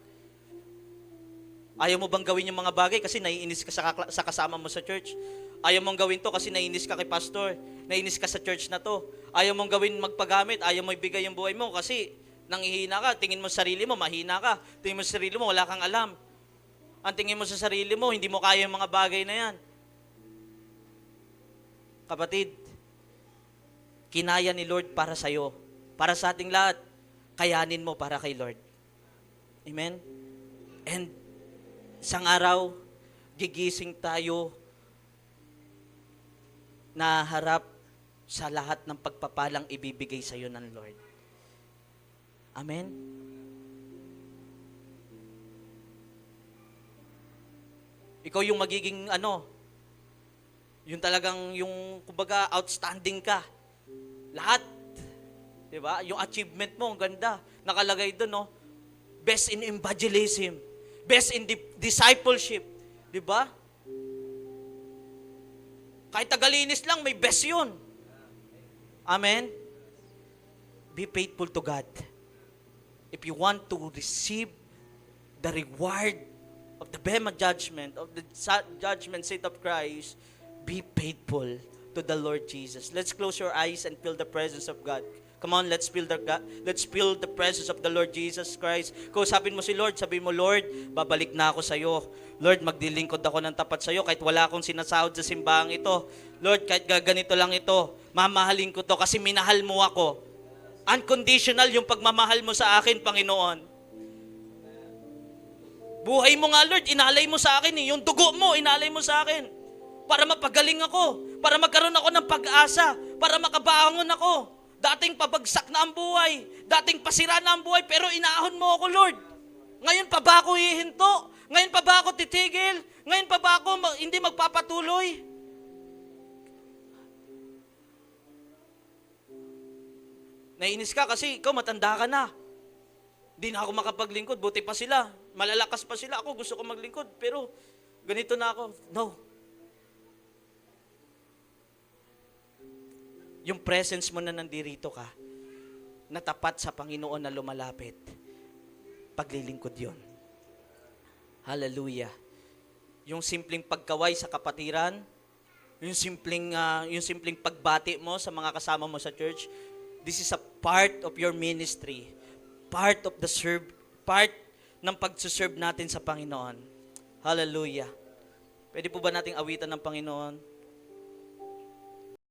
Ayaw mo bang gawin yung mga bagay kasi naiinis ka sa kasama mo sa church? Ayaw mong gawin to kasi naiinis ka kay pastor. Naiinis ka sa church na to. Ayaw mong gawin magpagamit. Ayaw mo ibigay yung buhay mo kasi nanghihina ka. Tingin mo sa sarili mo, mahina ka. Tingin mo sa sarili mo, wala kang alam. Ang tingin mo sa sarili mo, hindi mo kaya yung mga bagay na yan. Kapatid, kinaya ni Lord para sa'yo. Para sa ating lahat. Kayanin mo para kay Lord. Amen? And isang araw, gigising tayo na harap sa lahat ng pagpapalang ibibigay sa iyo ng Lord. Amen? Ikaw yung magiging yung talagang yung kumbaga outstanding ka. Lahat. 'Di ba? Yung achievement mo, ang ganda. Nakalagay doon, no? Best in evangelism. Best in discipleship. 'Di ba? Kahit tagalinis lang, may best 'yun. Amen? Be faithful to God. If you want to receive the reward of the Bema judgment, of the judgment seat of Christ, be faithful to the Lord Jesus. Let's close your eyes and feel the presence of God. Come on, let's feel the presence of the Lord Jesus Christ. Kausapin mo si Lord, sabihin mo, Lord, babalik na ako sa iyo. Lord, magdilingkod ako ng tapat sa iyo kahit wala akong sinasahod sa simbahang ito. Lord, kahit ganito lang ito, mamahalin ko to kasi minahal mo ako. Unconditional yung pagmamahal mo sa akin, Panginoon. Buhay mo nga, Lord, inalay mo sa akin. Yung dugo mo, inalay mo sa akin. Para mapagaling ako. Para magkaroon ako ng pag-asa. Para makabangon ako. Dating pabagsak na ang buhay. Dating pasira na ang buhay. Pero inaahon mo ako, Lord. Ngayon pa ba ako hihinto? Ngayon pa ba ako titigil? Ngayon pa ba ako hindi magpapatuloy? Nainis ka kasi ikaw matanda ka na. Hindi na ako makapaglingkod. Buti pa sila. Malalakas pa sila. Ako gusto ko maglingkod. Pero ganito na ako. No. Yung presence mo na nandirito ka, natapat sa Panginoon na lumalapit, paglilingkod yun. Hallelujah. Yung simpleng pagkaway sa kapatiran, yung simpleng pagbati mo sa mga kasama mo sa church, this is a part of your ministry, part ng pagsuserve natin sa Panginoon. Hallelujah. Pwede po ba nating awitan ng Panginoon?